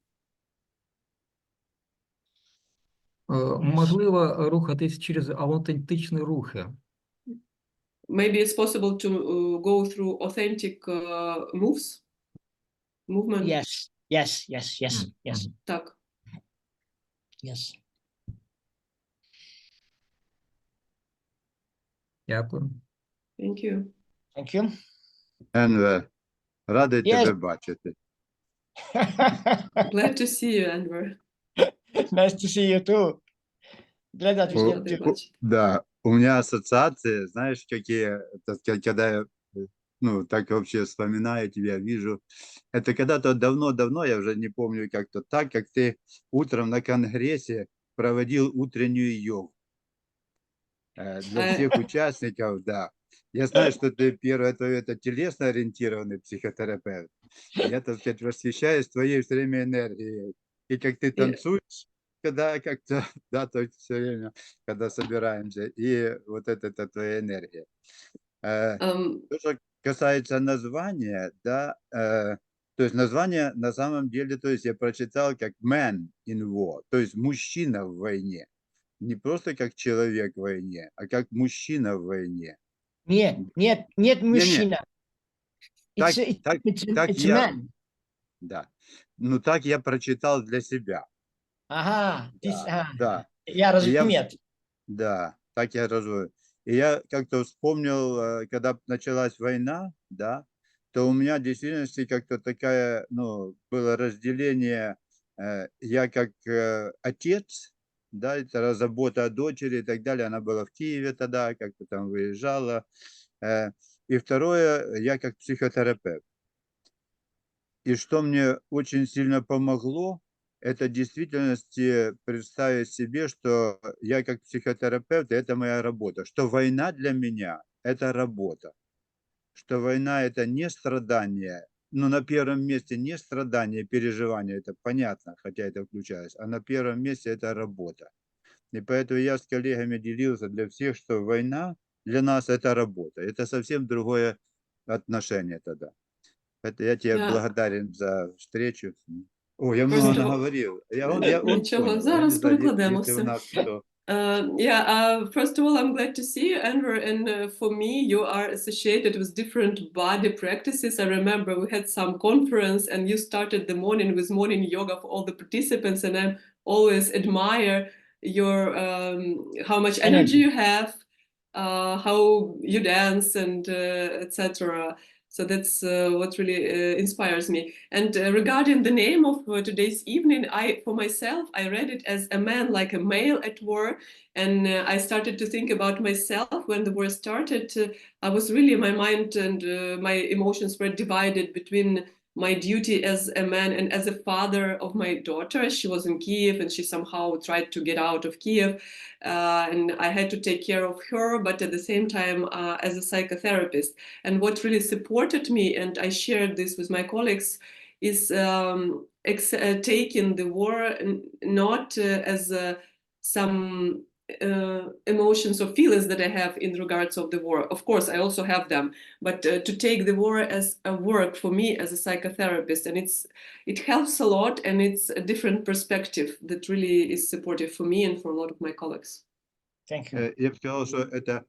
Можливо, рухатись через аутентичні рухи. Maybe it's possible to go through authentic movement. Yes. Так. Yes. Дякую. Thank you. Thank you. Enver, радий Yes. тебе бачити. Glad to see you, Enver. Nice to see you too. Glad that we О, get Радий to. бачити. Да, у меня ассоциации, знаешь, какие, так сказать, когда я, ну, так вообще вспоминаю тебя, вижу, это когда-то давно-давно, я уже не помню как-то так, как ты утром на конгрессе проводил утреннюю йогу. Для всех участников, да. Я знаю, что ты первое, это телесно ориентированный психотерапевт. Я, так сказать, восхищаюсь твоей все время энергией. И как ты танцуешь, когда как-то, да, то есть все время, когда собираемся, и вот это твоя энергия. То, что касается названия, да, то есть название на самом деле, то есть я прочитал как man in war, то есть мужчина в войне. Не просто как человек в войне, а как мужчина в войне. Нет, мужчина. Так, It's a я, man. да. Ну так я прочитал для себя. Ага, Да. я разумею. Да, так я разумею. И я как-то вспомнил, когда началась война, да, то у меня в действительности как-то такая, ну, было разделение, я как отец, да, это забота о дочери и так далее, она была в Киеве тогда, как-то там выезжала. И второе, я как психотерапевт. И что мне очень сильно помогло, это в действительности представить себе, что я как психотерапевт, это моя работа, что война для меня – это работа, что война – это не страдание, ну, на первом месте не страдание, переживание, это понятно, хотя это включается, а на первом месте это работа. И поэтому я с коллегами делился для всех, что война для нас – это работа, это совсем другое отношение тогда. Это я тебе благодарен за встречу. О, я много наговорил. Я Нічого, понял. зараз перекладемо Если все. у нас кто... First of all, I'm glad to see you, Enver, and for me, you are associated with different body practices. I remember we had some conference, and you started the morning with morning yoga for all the participants, and I always admire your how much energy you have, how you dance, and etc. So that's what really inspires me. And regarding the name of today's evening, for myself, I read it as a man like a male at war. And I started to think about myself when the war started. I was really, my mind and my emotions were divided between my duty as a man and as a father of my daughter. She was in Kiev and she somehow tried to get out of Kiev. And I had to take care of her, but at the same time, as a psychotherapist. And what really supported me, and I shared this with my colleagues, is taking the war not as some emotions or feelings that I have in regards of the war. Of course, I also have them, but to take the war as a work for me as a psychotherapist, and it helps a lot, and it's a different perspective that really is supportive for me and for a lot of my colleagues. Thank you. Я бы сказал, что это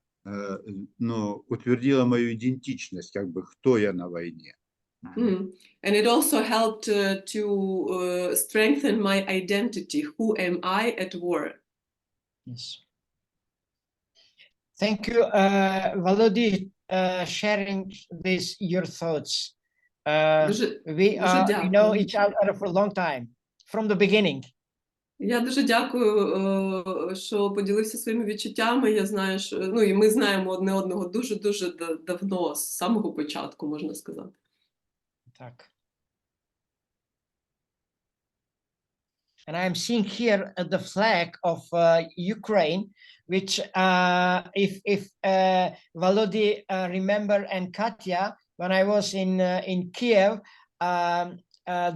ну, утвердило мою идентичность, как бы, кто я на войне. And it also helped to strengthen my identity. Who am I at war? Yes. Thank you, Volodya, sharing this your thoughts. We know each other for a long time, from the beginning. Я дуже дякую, що поділився своїми відчуттями. Я знаю, що ну і ми знаємо одне одного дуже давно, з самого початку, можна сказати. Так. And I'm seeing here the flag of Ukraine, which if Volodya remember, and Katya, when I was in Kiev,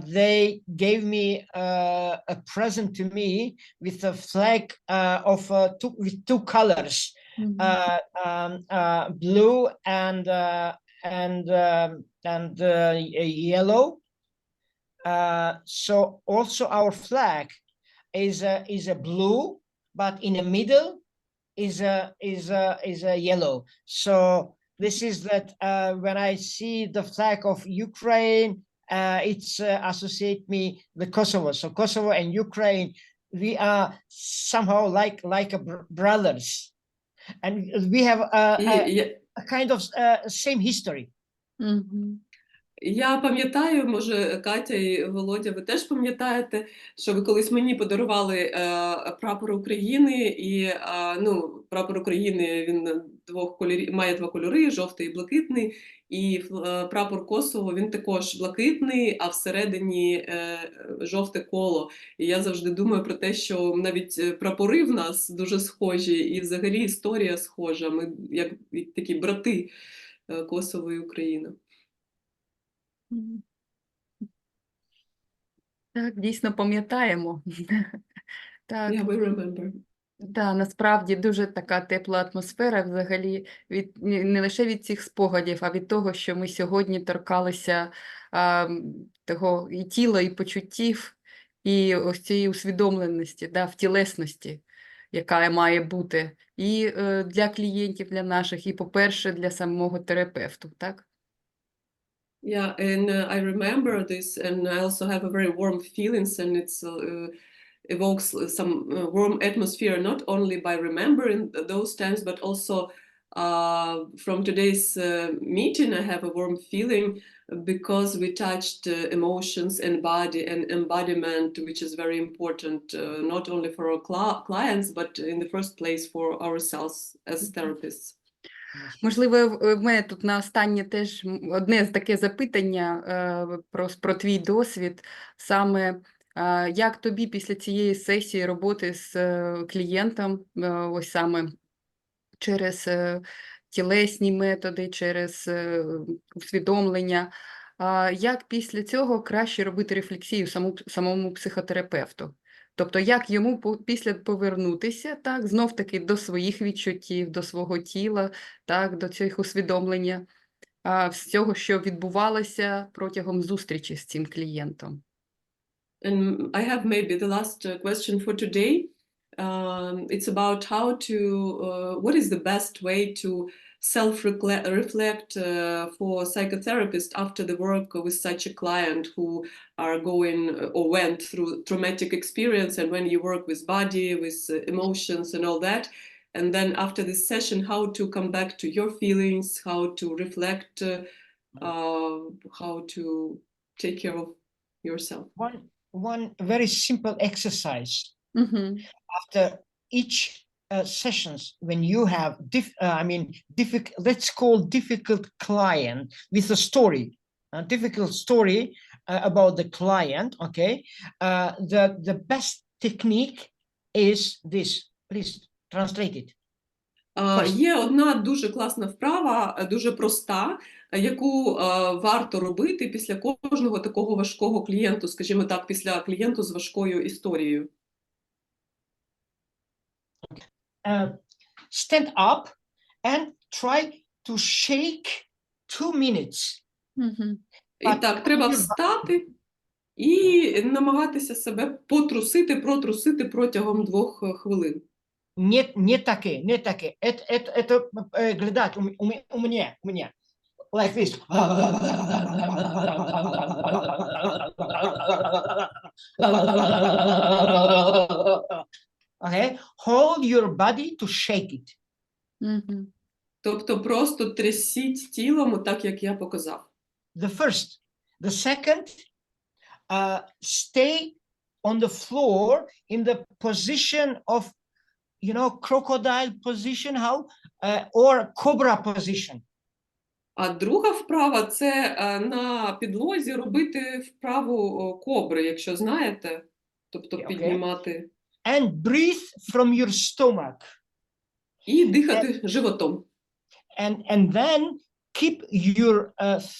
they gave me a present to me with a flag with two colors, blue and yellow. So also our flag is a blue, but in the middle is a yellow. So this is that when I see the flag of Ukraine, it's associate me the Kosovo. So Kosovo and Ukraine, we are somehow like brothers, and we have a kind of same history. Я пам'ятаю, може, Катя і Володя, ви теж пам'ятаєте, що ви колись мені подарували прапор України, і ну, прапор України, він має два кольори, жовтий і блакитний, і прапор Косово, він також блакитний, а всередині жовте коло. І я завжди думаю про те, що навіть прапори в нас дуже схожі, і взагалі історія схожа. Ми як такі брати, Косово і Україна. Так, дійсно пам'ятаємо. Так. Yeah, we remember. Так, насправді дуже така тепла атмосфера взагалі не лише від цих спогадів, а від того, що ми сьогодні торкалися того і тіла, і почуттів, і ось цієї усвідомленості, в тілесності, яка має бути і для клієнтів, для наших, і, по-перше, для самого терапевту, так? Yeah, and I remember this, and I also have a very warm feelings, and it's evokes some warm atmosphere, not only by remembering those times, but also from today's meeting, I have a warm feeling because we touched emotions and body and embodiment, which is very important, not only for our clients, but in the first place for ourselves as therapists. Можливо, в мене тут на останнє теж одне таке запитання про твій досвід, саме як тобі після цієї сесії роботи з клієнтом, ось саме через тілесні методи, через усвідомлення, як після цього краще робити рефлексію самому психотерапевту? Тобто, як йому після повернутися, так, знов-таки до своїх відчуттів, до свого тіла, так, до цих усвідомлення, всього, що відбувалося протягом зустрічі з цим клієнтом. And I have maybe the last question for today. It's about how to, what is the best way to self-reflect for psychotherapists after the work with such a client who are going or went through traumatic experience, and when you work with body, with emotions and all that, and then after this session, how to come back to your feelings, how to reflect, how to take care of yourself. One very simple exercise. After each sessions, when you have let's call difficult client with a story, a difficult story about the client, okay, the best technique is this. Please translate it. First. Є одна дуже класна вправа, дуже проста, яку варто робити після кожного такого важкого клієнту, скажімо так, після клієнту з важкою історією. Stand up and try to shake 2 minutes. Мгм. І так, треба встати і намагатися себе протрусити протягом 2 хвилин. Не таке, не таке. Это глядать у меня. Like this. Okay, hold your body to shake it. Мгм. Тобто просто трясіть тілом, так як я показав. The first. The second, stay on the floor in the position of, crocodile position, or cobra position. А друга вправа – це на підлозі робити вправу кобри, якщо знаєте, тобто Okay. піднімати And breathe from your stomach. і дихати животом. And then keep your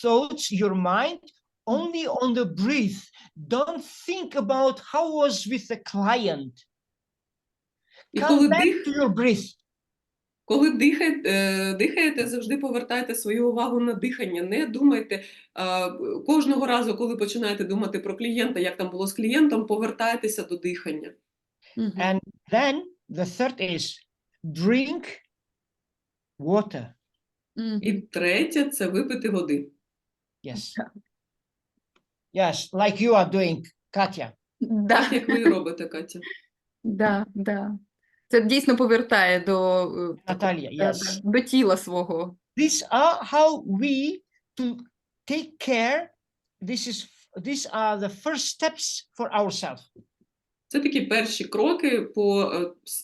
thoughts, your mind only on the breath. Don't think about how was with the client. І Come back to your breath. коли дихаєте, завжди повертайте свою увагу на дихання. Не думайте, кожного разу, коли починаєте думати про клієнта, як там було з клієнтом, повертайтеся до дихання. Мгм. And then the third is drink water. І Мгм. третє – це випити води. Yes. Yes, like you are doing, Katya. Да. Так, як ви і робите, Катя. Да, да. Це дійсно повертає до, Наталія, yes. до тіла свого. These are how we to take care. These are the first steps for ourselves. Це такі перші кроки по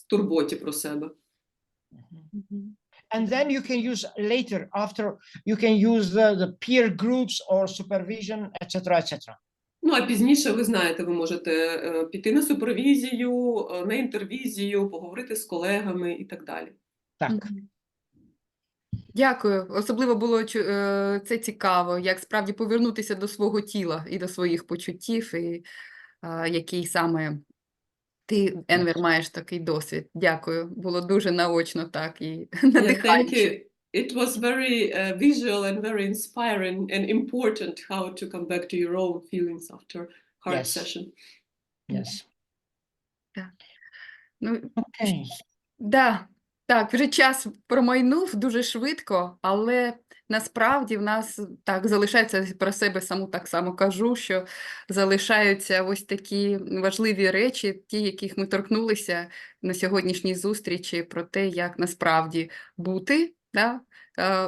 турботі про себе. Мгм. And then you can use later, after, you can use the peer groups or supervision, etc., etc. Ну, а пізніше, ви знаєте, ви можете піти на супервізію, на інтервізію, поговорити з колегами і так далі. Так. Мгм. Дякую. Особливо було це цікаво, як справді повернутися до свого тіла і до своїх почуттів, і який саме ти, Енвер, маєш такий досвід. Дякую. Було дуже наочно так і Yeah, thank надихаюче. you. It was very visual and very inspiring and important how to come back to your own feelings after hard Yes. session. Yes. Ну, Okay. да, так, вже час промайнув дуже швидко, але насправді в нас так залишається, про себе саму так само кажу, що залишаються ось такі важливі речі, ті, яких ми торкнулися на сьогоднішній зустрічі, про те, як насправді бути, да?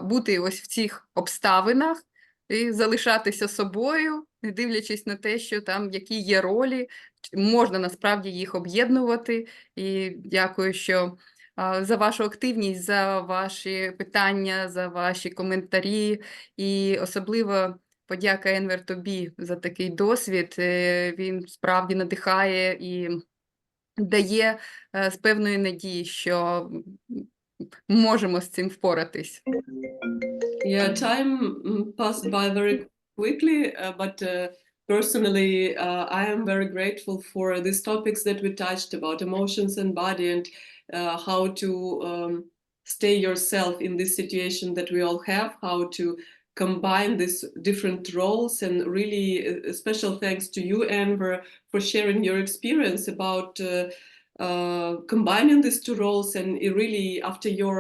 Бути ось в цих обставинах і залишатися собою, не дивлячись на те, що там які є ролі, можна насправді їх об'єднувати. І дякую, що за вашу активність, за ваші питання, за ваші коментарі. І особливо подяка, Енвер, тобі за такий досвід. Він справді надихає і дає з певної надії, що можемо з цим впоратись. Yeah, time passed by very quickly, but personally, I am very grateful for these topics that we touched about emotions and body and how to stay yourself in this situation that we all have, how to combine these different roles, and really a special thanks to you, Enver, for sharing your experience about combining these two roles, and it really, after your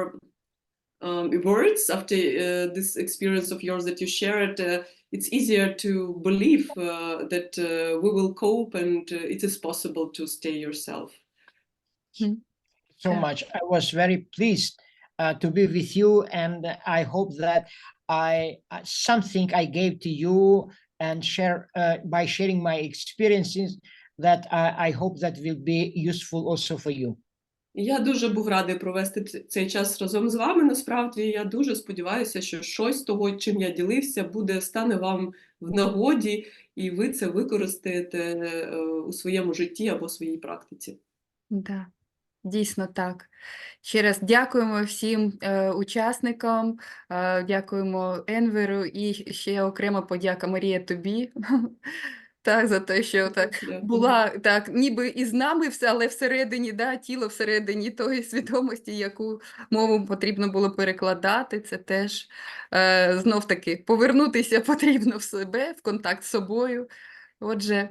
words, after this experience of yours that you shared, it's easier to believe that we will cope and it is possible to stay yourself. So Yeah. much. I was very pleased to be with you, and I hope that something I gave to you and share by sharing my experiences, that I hope that will be useful also for you. Я дуже був радий провести цей час разом з вами. Насправді, я дуже сподіваюся, що щось з того, чим я ділився, стане вам в нагоді, і ви це використаєте у своєму житті або своїй практиці. Да. Дійсно так. Ще раз дякуємо всім учасникам, дякуємо Енверу і ще окрема подяка, Марія, тобі. Так, за те, що так Дякую. була так, ніби і з нами все, але всередині, да, тіло всередині тої свідомості, яку мову потрібно було перекладати, це теж знов таки повернутися потрібно в себе, в контакт з собою. Отже,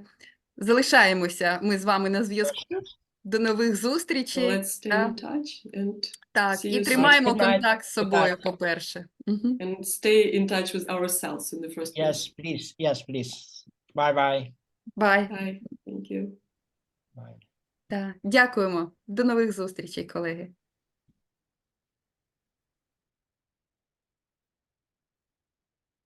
залишаємося ми з вами на зв'язку. До нових So зустрічей. let's stay in touch and Так, see і you тримаємо Good night. контакт з Good собою, night. по-перше. Мгм. and stay in touch with ourselves in the first place. Yes, please. Yes, please. Bye bye. Бай. Bye. Thank you. Bye. Так, дякуємо. До нових зустрічей, колеги.